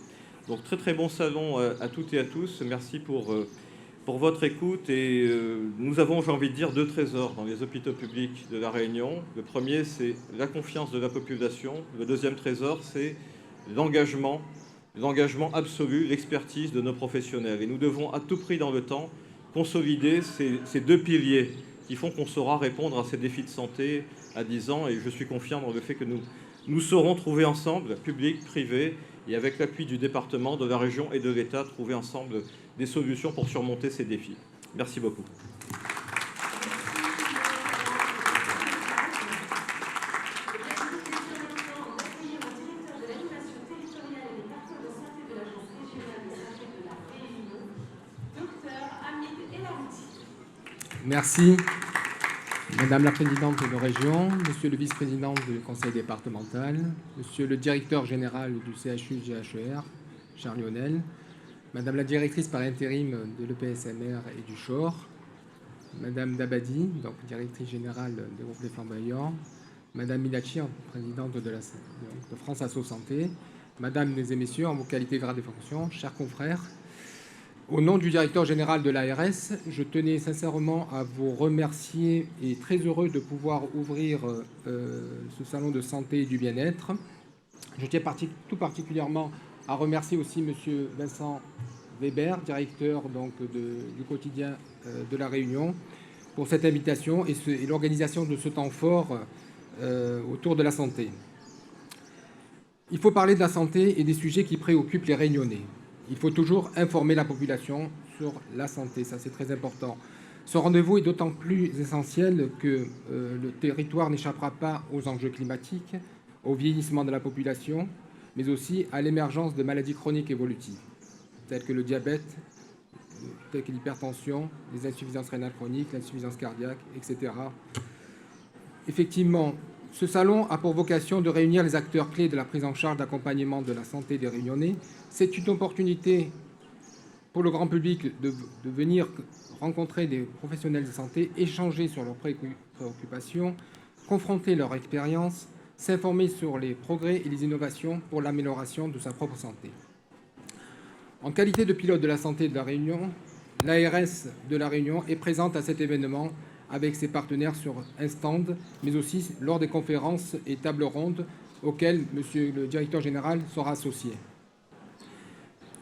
Donc très bon salon à toutes et à tous. Merci pour votre écoute. Et nous avons, j'ai envie de dire, 2 trésors dans les hôpitaux publics de La Réunion. Le premier, c'est la confiance de la population. Le deuxième trésor, c'est l'engagement absolu, l'expertise de nos professionnels. Et nous devons à tout prix dans le temps consolider ces 2 piliers qui font qu'on saura répondre à ces défis de santé à 10 ans. Et je suis confiant dans le fait que nous saurons trouver ensemble, public, privé, et avec l'appui du département, de la région et de l'État, trouver ensemble des solutions pour surmonter ces défis. Merci beaucoup. Merci. Madame la Présidente de Région, Monsieur le Vice-président du Conseil départemental, Monsieur le Directeur général du CHU-GHER, Charles Lionel, Madame la Directrice par intérim de l'EPSMR et du CHOR, Madame Dabadi, donc Directrice générale du groupe des Flamboyants, Madame Milachi, Présidente de France Asso Santé, Mesdames et Messieurs, en vos qualités, grades et fonctions, chers confrères, au nom du directeur général de l'ARS, je tenais sincèrement à vous remercier et très heureux de pouvoir ouvrir ce salon de santé et du bien-être. Je tiens tout particulièrement à remercier aussi M. Vincent Weber, directeur du quotidien de La Réunion, pour cette invitation et l'organisation de ce temps fort autour de la santé. Il faut parler de la santé et des sujets qui préoccupent les Réunionnais. Il faut toujours informer la population sur la santé, ça c'est très important. Ce rendez-vous est d'autant plus essentiel que le territoire n'échappera pas aux enjeux climatiques, au vieillissement de la population, mais aussi à l'émergence de maladies chroniques évolutives, telles que le diabète, telles que l'hypertension, les insuffisances rénales chroniques, l'insuffisance cardiaque, etc. Effectivement, ce salon a pour vocation de réunir les acteurs clés de la prise en charge d'accompagnement de la santé des Réunionnais. C'est une opportunité pour le grand public de venir rencontrer des professionnels de santé, échanger sur leurs préoccupations, confronter leur expérience, s'informer sur les progrès et les innovations pour l'amélioration de sa propre santé. En qualité de pilote de la santé de La Réunion, l'ARS de La Réunion est présente à cet événement avec ses partenaires sur un stand, mais aussi lors des conférences et tables rondes auxquelles Monsieur le Directeur général sera associé.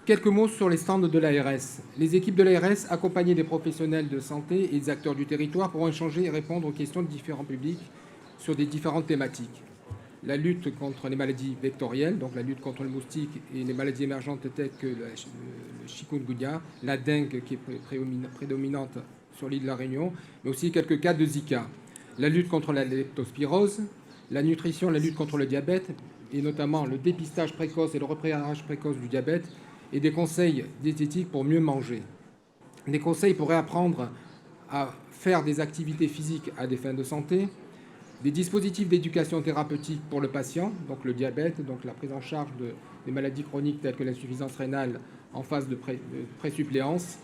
Quelques mots sur les stands de l'ARS. Les équipes de l'ARS, accompagnées des professionnels de santé et des acteurs du territoire, pourront échanger et répondre aux questions de différents publics sur des différentes thématiques. la lutte contre les maladies vectorielles, donc la lutte contre le moustique et les maladies émergentes telles que le chikungunya, la dengue qui est prédominante sur l'île de la Réunion, mais aussi quelques cas de Zika. La lutte contre la leptospirose, la nutrition, la lutte contre le diabète, et notamment le dépistage précoce et le repérage précoce du diabète, et des conseils diététiques pour mieux manger. Des conseils pour réapprendre à faire des activités physiques à des fins de santé, des dispositifs d'éducation thérapeutique pour le patient, donc le diabète, donc la prise en charge des maladies chroniques telles que l'insuffisance rénale en phase de présuppléance,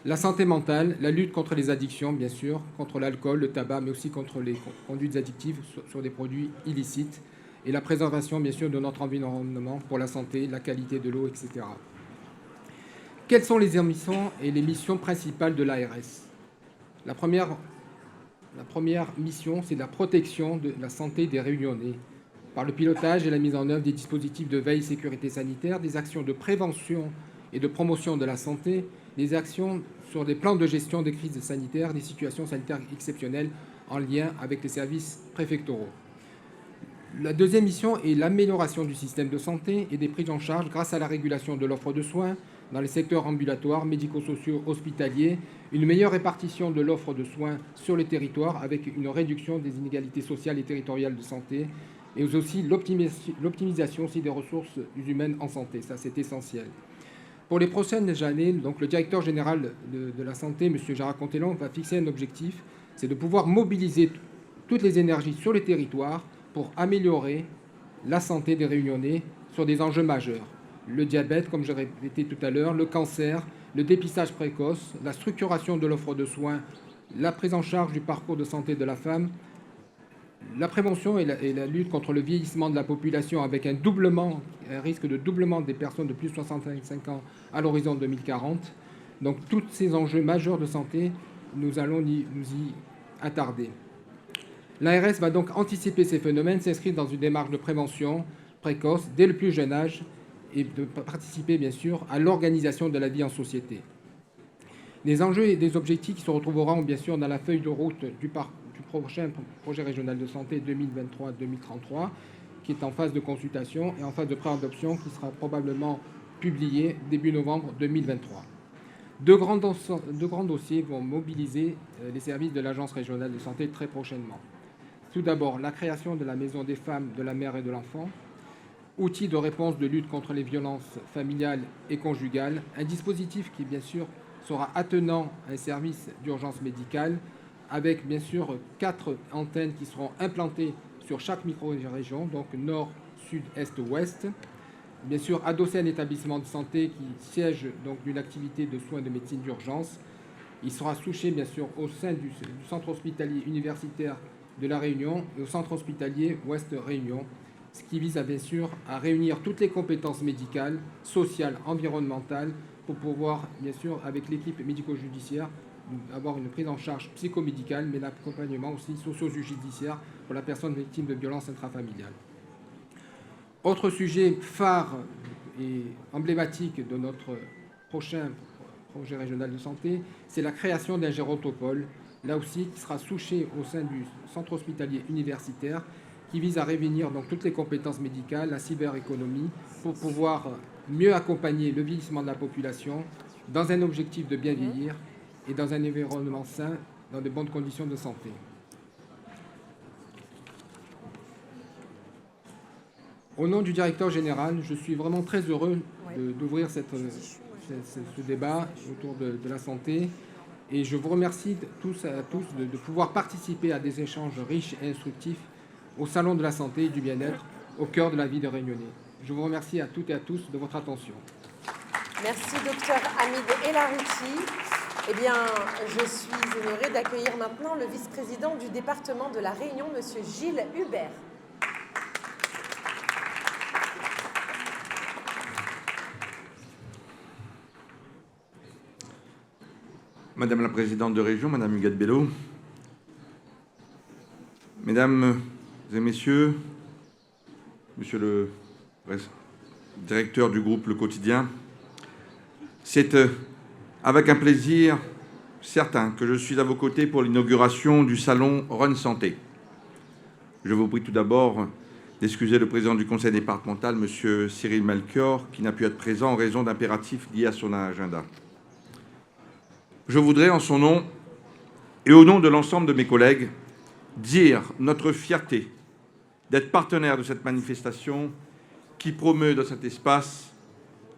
la santé mentale, la lutte contre les addictions, bien sûr, contre l'alcool, le tabac, mais aussi contre les conduites addictives sur des produits illicites, et la préservation, bien sûr, de notre environnement pour la santé, la qualité de l'eau, etc. Quelles sont les ambitions et les missions principales de l'ARS ? La première mission, c'est la protection de la santé des Réunionnais par le pilotage et la mise en œuvre des dispositifs de veille sécurité sanitaire, des actions de prévention et de promotion de la santé, des actions sur des plans de gestion des crises sanitaires, des situations sanitaires exceptionnelles en lien avec les services préfectoraux. La deuxième mission est l'amélioration du système de santé et des prises en charge grâce à la régulation de l'offre de soins dans les secteurs ambulatoires, médico-sociaux, hospitaliers, une meilleure répartition de l'offre de soins sur les territoires avec une réduction des inégalités sociales et territoriales de santé, et aussi l'optimisation aussi des ressources humaines en santé. Ça, c'est essentiel. Pour les prochaines années, donc, le directeur général de la santé, M. Gérard Contelon, va fixer un objectif, c'est de pouvoir mobiliser toutes les énergies sur les territoires pour améliorer la santé des Réunionnais sur des enjeux majeurs. Le diabète, comme je répétais tout à l'heure, le cancer, le dépistage précoce, la structuration de l'offre de soins, la prise en charge du parcours de santé de la femme, la prévention et la lutte contre le vieillissement de la population avec un risque de doublement des personnes de plus de 65 ans à l'horizon 2040. Donc tous ces enjeux majeurs de santé, nous allons nous y attarder. L'ARS va donc anticiper ces phénomènes, s'inscrire dans une démarche de prévention précoce dès le plus jeune âge et de participer bien sûr à l'organisation de la vie en société. Des enjeux et des objectifs qui se retrouveront bien sûr dans la feuille de route du prochain projet régional de santé 2023-2033 qui est en phase de consultation et en phase de préadoption qui sera probablement publié début novembre 2023. Deux grands dossiers vont mobiliser les services de l'Agence régionale de santé très prochainement. Tout d'abord, la création de la Maison des femmes, de la mère et de l'enfant, outil de réponse de lutte contre les violences familiales et conjugales, un dispositif qui, bien sûr, sera attenant à un service d'urgence médicale, avec, bien sûr, 4 antennes qui seront implantées sur chaque micro-région, donc nord, sud, est, ouest. Bien sûr, adossé à un établissement de santé qui siège donc d'une activité de soins de médecine d'urgence. Il sera touché, bien sûr, au sein du centre hospitalier universitaire de la Réunion et au centre hospitalier Ouest Réunion, ce qui vise bien sûr à réunir toutes les compétences médicales, sociales, environnementales pour pouvoir, bien sûr, avec l'équipe médico-judiciaire, avoir une prise en charge psychomédicale, mais l'accompagnement aussi socio-judiciaire pour la personne victime de violences intrafamiliales. Autre sujet phare et emblématique de notre prochain projet régional de santé, c'est la création d'un gérontopole, là aussi qui sera souché au sein du centre hospitalier universitaire, qui vise à réunir donc toutes les compétences médicales, la cyberéconomie, pour pouvoir mieux accompagner le vieillissement de la population dans un objectif de bien vieillir et dans un environnement sain, dans de bonnes conditions de santé. Au nom du directeur général, je suis vraiment très heureux d'ouvrir ce débat autour de la santé. Et je vous remercie tous de pouvoir participer à des échanges riches et instructifs au Salon de la santé et du bien-être, au cœur de la vie des Réunionnais. Je vous remercie à toutes et à tous de votre attention. Merci, docteur Hamid Elarouti. Eh bien, je suis honorée d'accueillir maintenant le vice-président du département de la Réunion, monsieur Gilles Hubert. Madame la présidente de région, Madame Huguette Bello, Mesdames et Messieurs, Monsieur le directeur du groupe Le Quotidien, c'est avec un plaisir certain que je suis à vos côtés pour l'inauguration du salon Run Santé. Je vous prie tout d'abord d'excuser le président du conseil départemental, M. Cyril Melchior, qui n'a pu être présent en raison d'impératifs liés à son agenda. Je voudrais, en son nom et au nom de l'ensemble de mes collègues, dire notre fierté d'être partenaire de cette manifestation qui promeut dans cet espace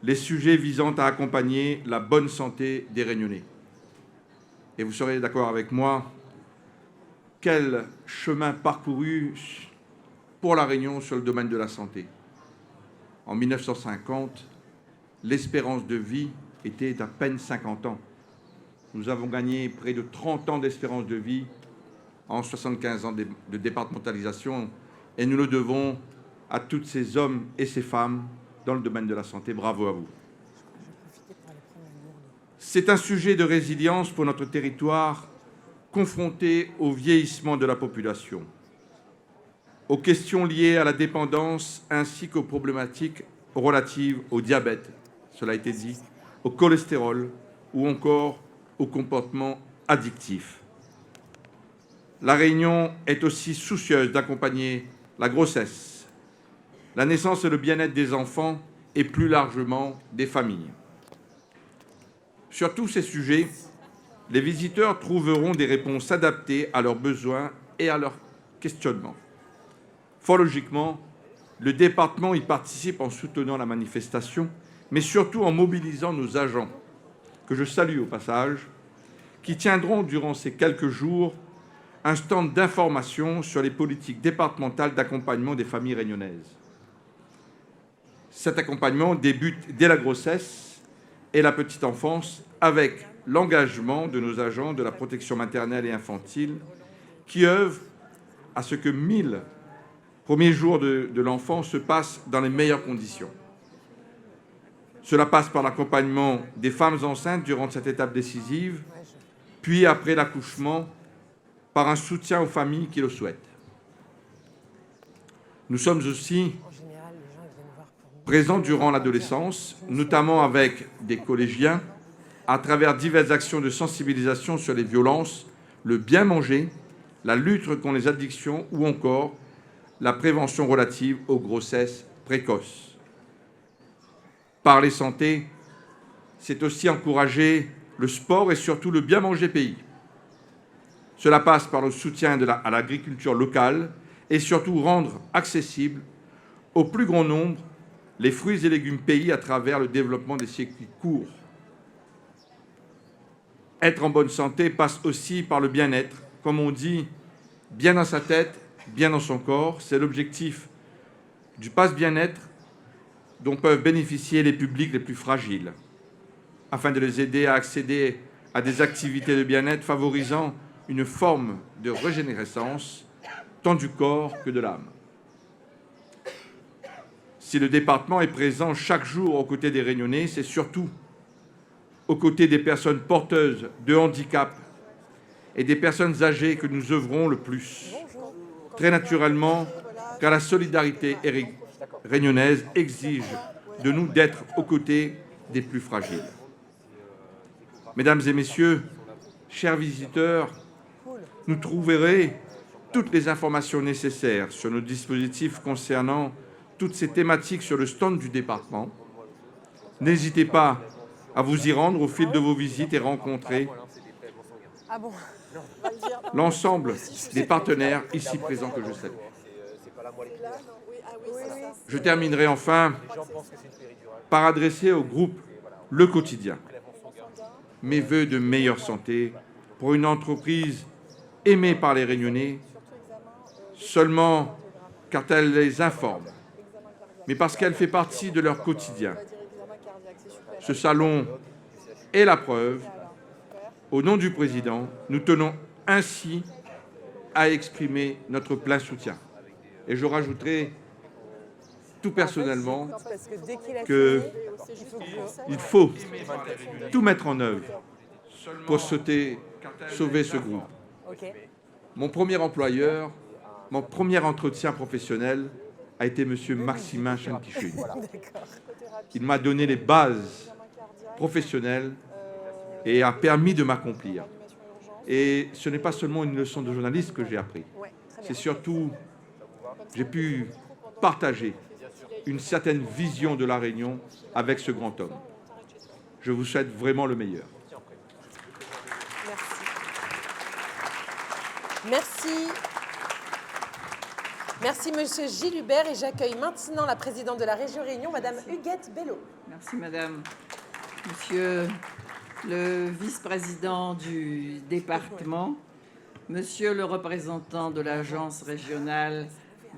les sujets visant à accompagner la bonne santé des Réunionnais. Et vous serez d'accord avec moi, quel chemin parcouru pour la Réunion sur le domaine de la santé. En 1950, l'espérance de vie était d'à peine 50 ans. Nous avons gagné près de 30 ans d'espérance de vie en 75 ans de départementalisation et nous le devons à tous ces hommes et ces femmes dans le domaine de la santé. Bravo à vous. C'est un sujet de résilience pour notre territoire confronté au vieillissement de la population, aux questions liées à la dépendance ainsi qu'aux problématiques relatives au diabète, cela a été dit, au cholestérol ou encore au comportement addictif. La Réunion est aussi soucieuse d'accompagner la grossesse, la naissance et le bien-être des enfants et plus largement des familles. Sur tous ces sujets, les visiteurs trouveront des réponses adaptées à leurs besoins et à leurs questionnements. Fort logiquement, le département y participe en soutenant la manifestation, mais surtout en mobilisant nos agents, que je salue au passage, qui tiendront durant ces quelques jours un stand d'information sur les politiques départementales d'accompagnement des familles réunionnaises. Cet accompagnement débute dès la grossesse et la petite enfance avec l'engagement de nos agents de la protection maternelle et infantile qui œuvrent à ce que 1000 premiers jours de l'enfant se passent dans les meilleures conditions. Cela passe par l'accompagnement des femmes enceintes durant cette étape décisive, puis après l'accouchement, par un soutien aux familles qui le souhaitent. Nous sommes aussi présents durant l'adolescence, notamment avec des collégiens, à travers diverses actions de sensibilisation sur les violences, le bien manger, la lutte contre les addictions ou encore la prévention relative aux grossesses précoces. Parler santé, c'est aussi encourager le sport et surtout le bien manger pays. Cela passe par le soutien à l'agriculture locale et surtout rendre accessible au plus grand nombre les fruits et légumes pays à travers le développement des circuits courts. Être en bonne santé passe aussi par le bien-être. Comme on dit, bien dans sa tête, bien dans son corps. C'est l'objectif du pass bien-être dont peuvent bénéficier les publics les plus fragiles, afin de les aider à accéder à des activités de bien-être favorisant une forme de régénérescence, tant du corps que de l'âme. Si le département est présent chaque jour aux côtés des Réunionnais, c'est surtout aux côtés des personnes porteuses de handicap et des personnes âgées que nous œuvrons le plus. Très naturellement, car la solidarité réunionnaise exige de nous d'être aux côtés des plus fragiles. Mesdames et messieurs, chers visiteurs, nous trouverez toutes les informations nécessaires sur nos dispositifs concernant toutes ces thématiques sur le stand du département. N'hésitez pas à vous y rendre au fil de vos visites et rencontrer l'ensemble des partenaires ici présents que je salue. Je terminerai enfin par adresser au groupe Le Quotidien mes vœux de meilleure santé pour une entreprise aimée par les Réunionnais, seulement car elle les informe, mais parce qu'elle fait partie de leur quotidien. Ce salon est la preuve. Au nom du président, nous tenons ainsi à exprimer notre plein soutien. Et je rajouterai tout personnellement qu'il faut tout mettre en œuvre pour sauver ce groupe. Mon premier employeur, mon premier entretien professionnel a été M. Maximin Chantichune. Il m'a donné les bases professionnelles et a permis de m'accomplir. Et ce n'est pas seulement une leçon de journaliste que j'ai appris. C'est surtout, j'ai pu partager une certaine vision de La Réunion avec ce grand homme. Je vous souhaite vraiment le meilleur. Merci. Merci, Monsieur Gilles Hubert. Et j'accueille maintenant la présidente de la région Réunion, Madame Huguette Bello. Merci, Madame. Monsieur le vice-président du département, Monsieur le représentant de l'Agence régionale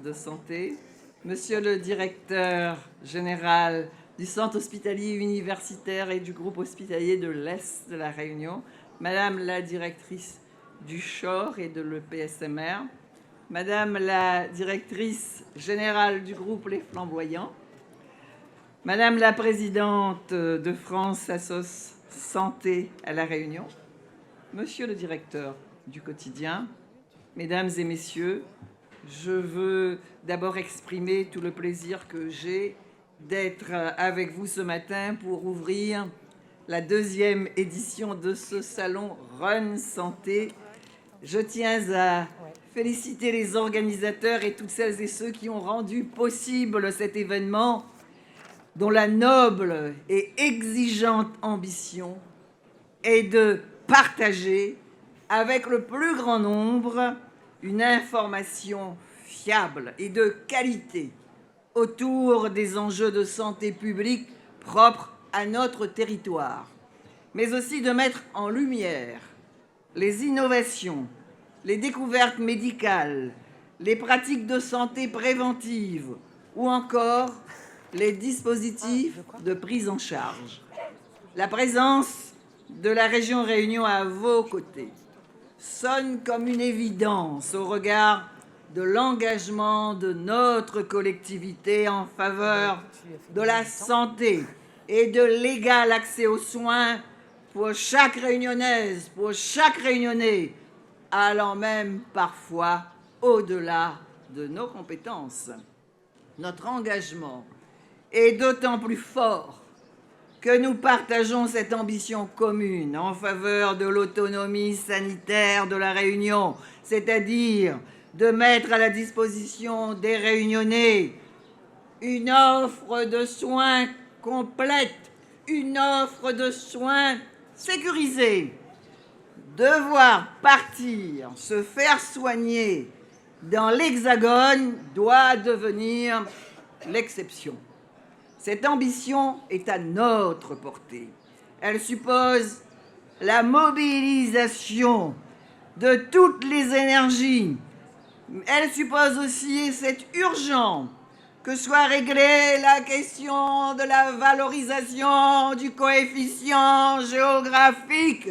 de santé, Monsieur le directeur général du centre hospitalier universitaire et du groupe hospitalier de l'Est de la Réunion, Madame la directrice du CHOR et de l'EPSMR, Madame la directrice générale du groupe Les Flamboyants, Madame la présidente de France Assos Santé à La Réunion, Monsieur le directeur du quotidien, Mesdames et Messieurs, je veux d'abord exprimer tout le plaisir que j'ai d'être avec vous ce matin pour ouvrir la 2e édition de ce salon Run Santé. Je tiens à féliciter les organisateurs et toutes celles et ceux qui ont rendu possible cet événement dont la noble et exigeante ambition est de partager avec le plus grand nombre une information fiable et de qualité autour des enjeux de santé publique propres à notre territoire, mais aussi de mettre en lumière les innovations, les découvertes médicales, les pratiques de santé préventive ou encore les dispositifs de prise en charge. La présence de la région Réunion à vos côtés sonne comme une évidence au regard de l'engagement de notre collectivité en faveur de la santé et de l'égal accès aux soins pour chaque réunionnaise, pour chaque réunionnais, allant même parfois au-delà de nos compétences. Notre engagement est d'autant plus fort que nous partageons cette ambition commune en faveur de l'autonomie sanitaire de la Réunion, c'est-à-dire de mettre à la disposition des Réunionnais une offre de soins complète, une offre de soins sécurisée. Devoir partir, se faire soigner dans l'Hexagone doit devenir l'exception. Cette ambition est à notre portée. Elle suppose la mobilisation de toutes les énergies. Elle suppose aussi, et c'est urgent, que soit réglée la question de la valorisation du coefficient géographique.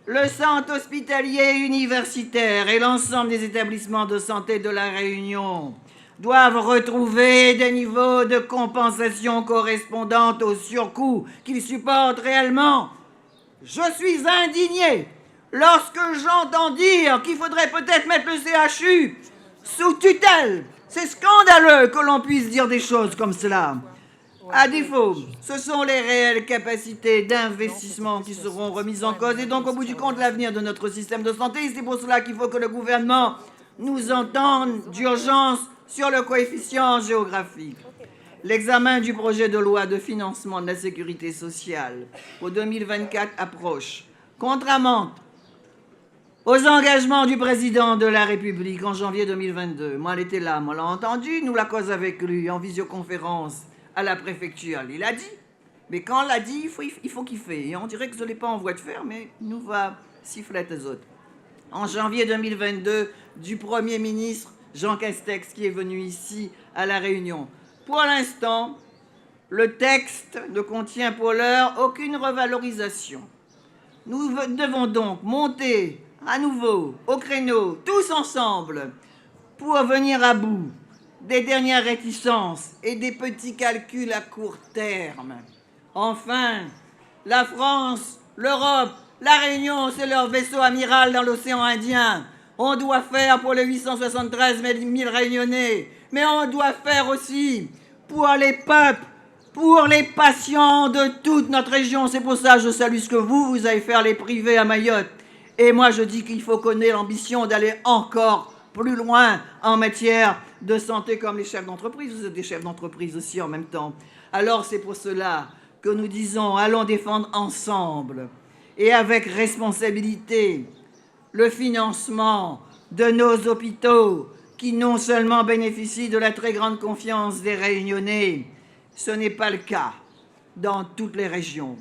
Le centre hospitalier universitaire et l'ensemble des établissements de santé de la Réunion doivent retrouver des niveaux de compensation correspondant aux surcoûts qu'ils supportent réellement. Je suis indigné lorsque j'entends dire qu'il faudrait peut-être mettre le CHU sous tutelle. C'est scandaleux que l'on puisse dire des choses comme cela. À défaut, ce sont les réelles capacités d'investissement qui seront remises en cause et donc au bout du compte l'avenir de notre système de santé. C'est pour cela qu'il faut que le gouvernement nous entende d'urgence sur le coefficient géographique. L'examen du projet de loi de financement de la sécurité sociale pour 2024 approche. Contrairement aux engagements du président de la République en janvier 2022, moi elle était là, moi l'a entendu, nous la cause avec lui en visioconférence à la préfecture. Il a dit, mais quand on l'a dit, il faut qu'il fasse. Et on dirait que ce n'est pas en voie de faire, mais nous va siffler les autres. En janvier 2022, du Premier ministre Jean Castex qui est venu ici à La Réunion. Pour l'instant, le texte ne contient pour l'heure aucune revalorisation. Nous devons donc monter à nouveau au créneau, tous ensemble, pour venir à bout des dernières réticences et des petits calculs à court terme. Enfin, la France, l'Europe, la Réunion, c'est leur vaisseau amiral dans l'océan Indien. On doit faire pour les 873 000 Réunionnais, mais on doit faire aussi pour les peuples, pour les patients de toute notre région. C'est pour ça que je salue ce que vous allez faire les privés à Mayotte. Et moi, je dis qu'il faut qu'on ait l'ambition d'aller encore plus loin en matière de santé comme les chefs d'entreprise. Vous êtes des chefs d'entreprise aussi en même temps. Alors c'est pour cela que nous disons, allons défendre ensemble et avec responsabilité le financement de nos hôpitaux qui non seulement bénéficient de la très grande confiance des Réunionnais, ce n'est pas le cas dans toutes les régions.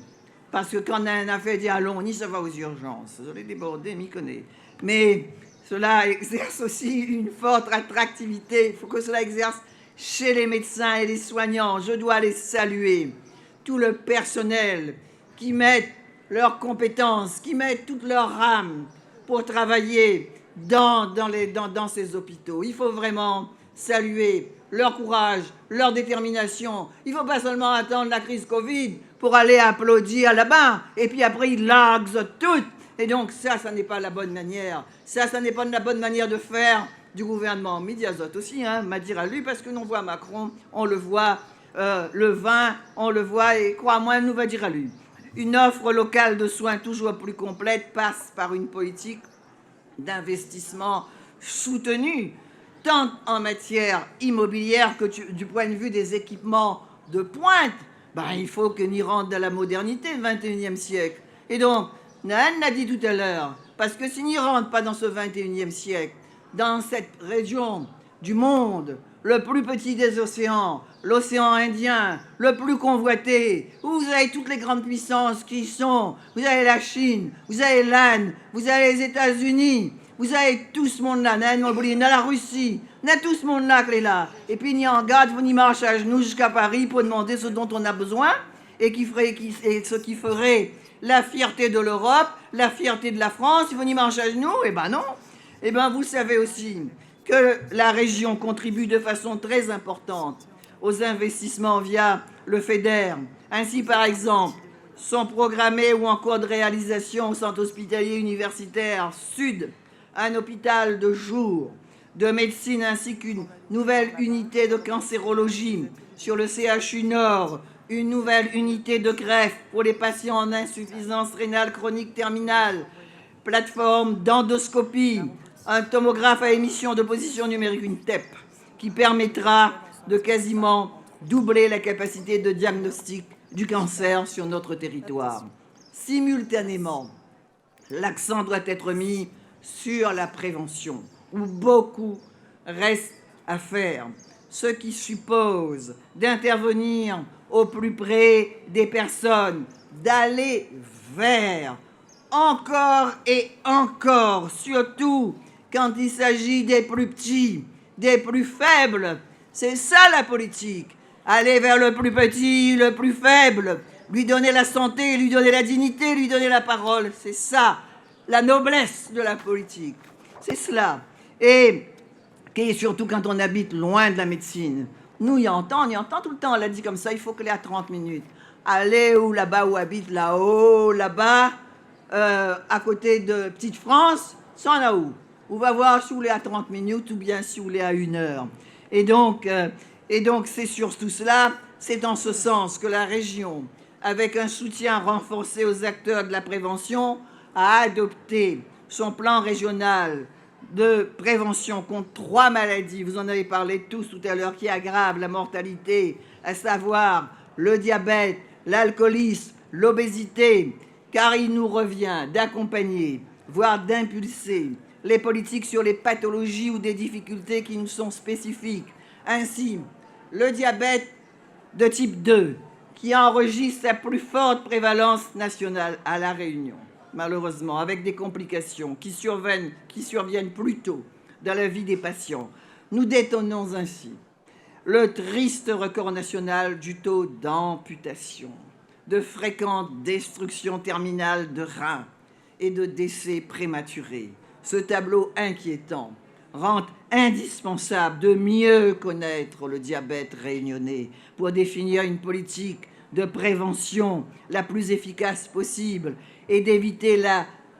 Parce que quand on a une affaire dit allons, ni ça va aux urgences, vous allez déborder, m'y connaît. Mais cela exerce aussi une forte attractivité. Il faut que cela exerce chez les médecins et les soignants. Je dois les saluer. Tout le personnel qui met leurs compétences, qui met toute leur âme pour travailler dans ces hôpitaux. Il faut vraiment saluer leur courage, leur détermination. Il ne faut pas seulement attendre la crise Covid pour aller applaudir là-bas, et puis après ils larguent tout. Et donc ça n'est pas la bonne manière. Ça n'est pas la bonne manière de faire du gouvernement. Mediazot aussi, m'a dit à lui, parce que l'on voit Macron, on le voit, le vin, on le voit, et crois-moi, nous va dire à lui. Une offre locale de soins toujours plus complète passe par une politique d'investissement soutenu, tant en matière immobilière que du point de vue des équipements de pointe. Il faut que nous rentre dans la modernité du XXIe siècle. Et donc, Nan l'a dit tout à l'heure, parce que si nous ne rentrons pas dans ce XXIe siècle, dans cette région du monde, le plus petit des océans, l'océan Indien, le plus convoité, où vous avez toutes les grandes puissances qui y sont, vous avez la Chine, vous avez l'Inde, vous avez les États-Unis, vous avez tout ce monde-là, la Russie, on a tout ce monde-là qui est là. Et puis, il y a en garde, vous n'y marchez à genoux jusqu'à Paris pour demander ce dont on a besoin et ce qui ferait la fierté de l'Europe, la fierté de la France. Il faut y marcher à genoux. Eh ben non. Eh ben, vous savez aussi que la région contribue de façon très importante aux investissements via le FEDER. Ainsi, par exemple, sont programmés ou en cours de réalisation au centre hospitalier universitaire Sud, un hôpital de jour, de médecine ainsi qu'une nouvelle unité de cancérologie sur le CHU Nord, une nouvelle unité de greffe pour les patients en insuffisance rénale chronique terminale, plateforme d'endoscopie, un tomographe à émission de position numérique, une TEP, qui permettra de quasiment doubler la capacité de diagnostic du cancer sur notre territoire. Simultanément, l'accent doit être mis sur la prévention, où beaucoup reste à faire, ce qui suppose d'intervenir au plus près des personnes, d'aller vers encore et encore, surtout quand il s'agit des plus petits, des plus faibles. C'est ça la politique. Aller vers le plus petit, le plus faible, lui donner la santé, lui donner la dignité, lui donner la parole. C'est ça, la noblesse de la politique. C'est cela. Et surtout quand on habite loin de la médecine. Nous, on y entend tout le temps. On l'a dit comme ça, il faut qu'elle ait à 30 minutes. Aller où là-bas, où habite là-haut, là-bas, à côté de Petite-France, ça en a où? On va voir si vous voulez à 30 minutes ou bien si vous voulez à 1 heure. Et donc c'est sur tout cela, c'est en ce sens que la région, avec un soutien renforcé aux acteurs de la prévention, a adopté son plan régional de prévention contre 3 maladies, vous en avez parlé tous tout à l'heure, qui aggravent la mortalité, à savoir le diabète, l'alcoolisme, l'obésité, car il nous revient d'accompagner, voire d'impulser les politiques sur les pathologies ou des difficultés qui nous sont spécifiques. Ainsi, le diabète de type 2, qui enregistre sa plus forte prévalence nationale à La Réunion, malheureusement, avec des complications qui surviennent plus tôt dans la vie des patients. Nous détonnons ainsi le triste record national du taux d'amputation, de fréquentes destructions terminales de reins et de décès prématurés. Ce tableau inquiétant rend indispensable de mieux connaître le diabète réunionnais pour définir une politique de prévention la plus efficace possible et d'éviter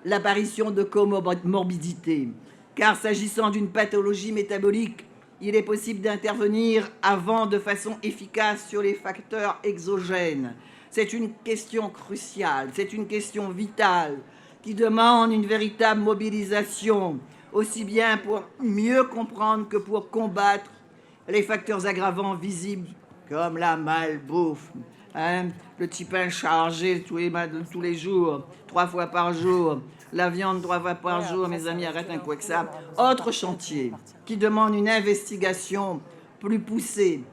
l'apparition de comorbidités. Car s'agissant d'une pathologie métabolique, il est possible d'intervenir avant de façon efficace sur les facteurs exogènes. C'est une question cruciale, c'est une question vitale qui demande une véritable mobilisation aussi bien pour mieux comprendre que pour combattre les facteurs aggravants visibles comme la malbouffe, le petit pain chargé tous les jours, 3 fois par jour, la viande 3 fois par jour, mes amis, arrêtez un coup avec ça. Autre chantier qui demande une investigation plus poussée,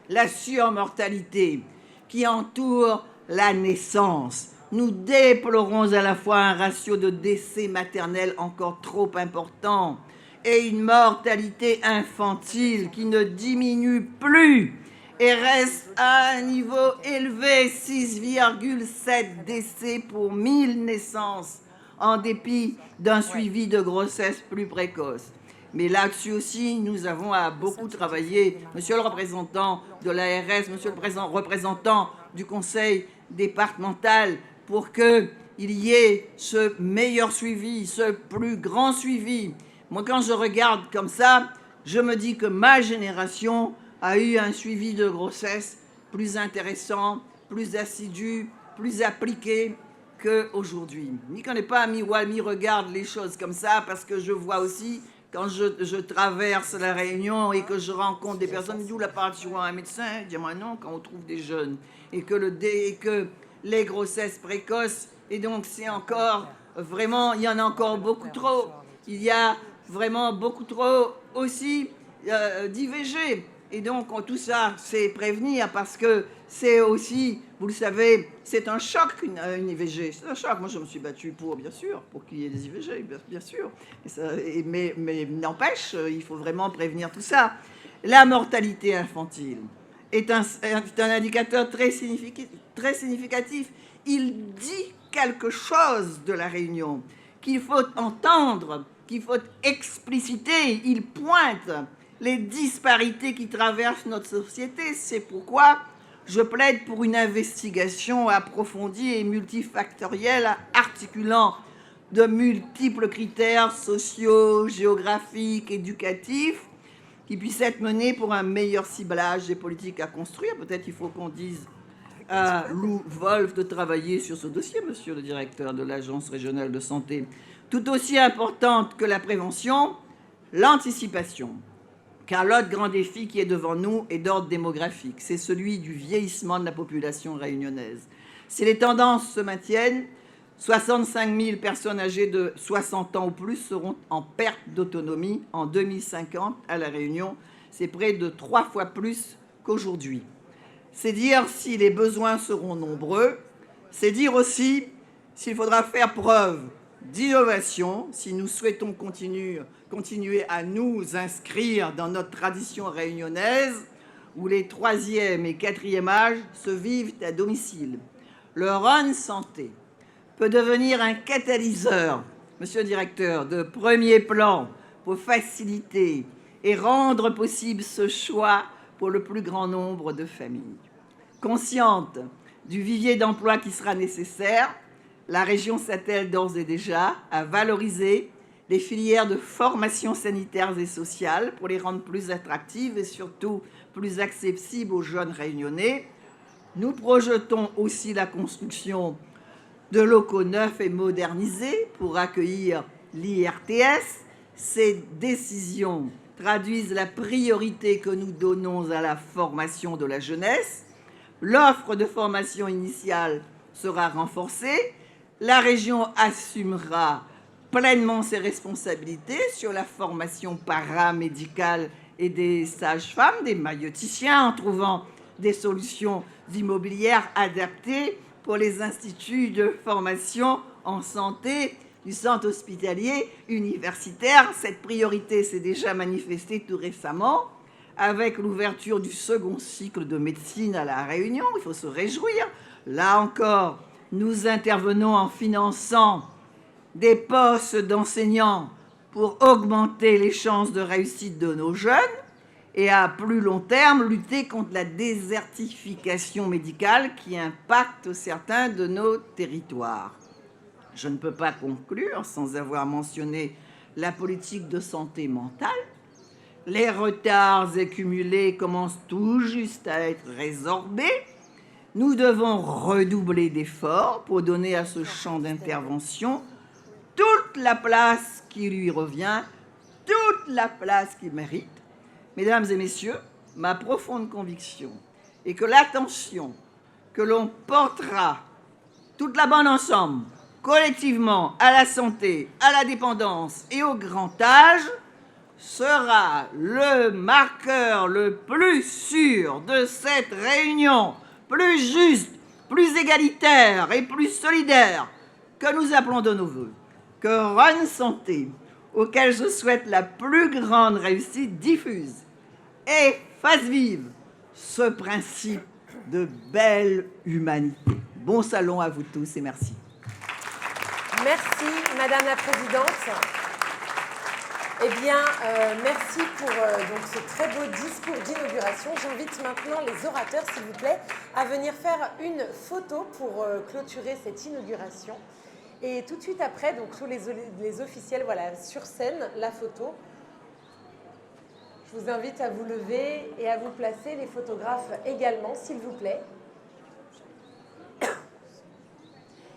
la surmortalité qui entoure la naissance. Nous déplorons à la fois un ratio de décès maternels encore trop important et une mortalité infantile qui ne diminue plus et reste à un niveau élevé, 6,7 décès pour 1000 naissances, en dépit d'un suivi de grossesse plus précoce. Mais là-dessus aussi, nous avons à beaucoup travailler. Monsieur le représentant de l'ARS, monsieur le représentant du conseil départemental, pour qu'il y ait ce meilleur suivi, ce plus grand suivi. Moi, quand je regarde comme ça, je me dis que ma génération a eu un suivi de grossesse plus intéressant, plus assidu, plus appliqué qu'aujourd'hui. Ni qu'on n'est pas mi regarde les choses comme ça, parce que je vois aussi, quand je traverse la Réunion et que je rencontre des personnes, d'où la part sur un médecin, il dit moi non, quand on trouve des jeunes, et que les grossesses précoces, et donc c'est encore vraiment, il y en a encore beaucoup trop. Il y a vraiment beaucoup trop aussi d'IVG. Et donc tout ça, c'est prévenir, parce que c'est aussi, vous le savez, c'est un choc une IVG. C'est un choc. Moi, je me suis battue pour, bien sûr, pour qu'il y ait des IVG, bien sûr. Mais n'empêche, il faut vraiment prévenir tout ça. La mortalité infantile est un indicateur très significatif. Il dit quelque chose de la Réunion qu'il faut entendre, qu'il faut expliciter. Il pointe les disparités qui traversent notre société. C'est pourquoi je plaide pour une investigation approfondie et multifactorielle, articulant de multiples critères sociaux, géographiques, éducatifs, qui puissent être menés pour un meilleur ciblage des politiques à construire. Peut-être il faut qu'on dise à Lou Wolf de travailler sur ce dossier, monsieur le directeur de l'Agence régionale de santé. Tout aussi importante que la prévention, l'anticipation. Car l'autre grand défi qui est devant nous est d'ordre démographique. C'est celui du vieillissement de la population réunionnaise. Si les tendances se maintiennent, 65 000 personnes âgées de 60 ans ou plus seront en perte d'autonomie en 2050 à La Réunion. C'est près de 3 fois plus qu'aujourd'hui. C'est dire si les besoins seront nombreux. C'est dire aussi s'il faudra faire preuve d'innovation, si nous souhaitons continuer à nous inscrire dans notre tradition réunionnaise, où les 3e et 4e âges se vivent à domicile. Le Rhône Santé peut devenir un catalyseur, monsieur le directeur, de premier plan pour faciliter et rendre possible ce choix pour le plus grand nombre de familles. Consciente du vivier d'emploi qui sera nécessaire, la région s'attelle d'ores et déjà à valoriser les filières de formation sanitaires et sociales pour les rendre plus attractives et surtout plus accessibles aux jeunes réunionnais. Nous projetons aussi la construction de locaux neufs et modernisés pour accueillir l'IRTS. Ces décisions traduisent la priorité que nous donnons à la formation de la jeunesse. L'offre de formation initiale sera renforcée. La région assumera pleinement ses responsabilités sur la formation paramédicale et des sages-femmes, des maïeuticiens, en trouvant des solutions immobilières adaptées pour les instituts de formation en santé du centre hospitalier universitaire. Cette priorité s'est déjà manifestée tout récemment avec l'ouverture du second cycle de médecine à La Réunion. Il faut se réjouir. Là encore, nous intervenons en finançant des postes d'enseignants pour augmenter les chances de réussite de nos jeunes et à plus long terme, lutter contre la désertification médicale qui impacte certains de nos territoires. Je ne peux pas conclure sans avoir mentionné la politique de santé mentale. Les retards accumulés commencent tout juste à être résorbés. Nous devons redoubler d'efforts pour donner à ce champ d'intervention toute la place qui lui revient la place qu'il mérite. Mesdames et messieurs, ma profonde conviction est que l'attention que l'on portera, toute la bande ensemble, collectivement, à la santé, à la dépendance et au grand âge, sera le marqueur le plus sûr de cette réunion plus juste, plus égalitaire et plus solidaire que nous appelons de nos voeux. Que Run Santé, auquel je souhaite la plus grande réussite, diffuse et fasse vivre ce principe de belle humanité. Bon salon à vous tous et merci. Merci, Madame la Présidente. Eh bien, merci pour donc ce très beau discours d'inauguration. J'invite maintenant les orateurs, s'il vous plaît, à venir faire une photo pour clôturer cette inauguration. Et tout de suite après, donc tous les officiels, voilà, sur scène, la photo. Je vous invite à vous lever et à vous placer, les photographes également, s'il vous plaît.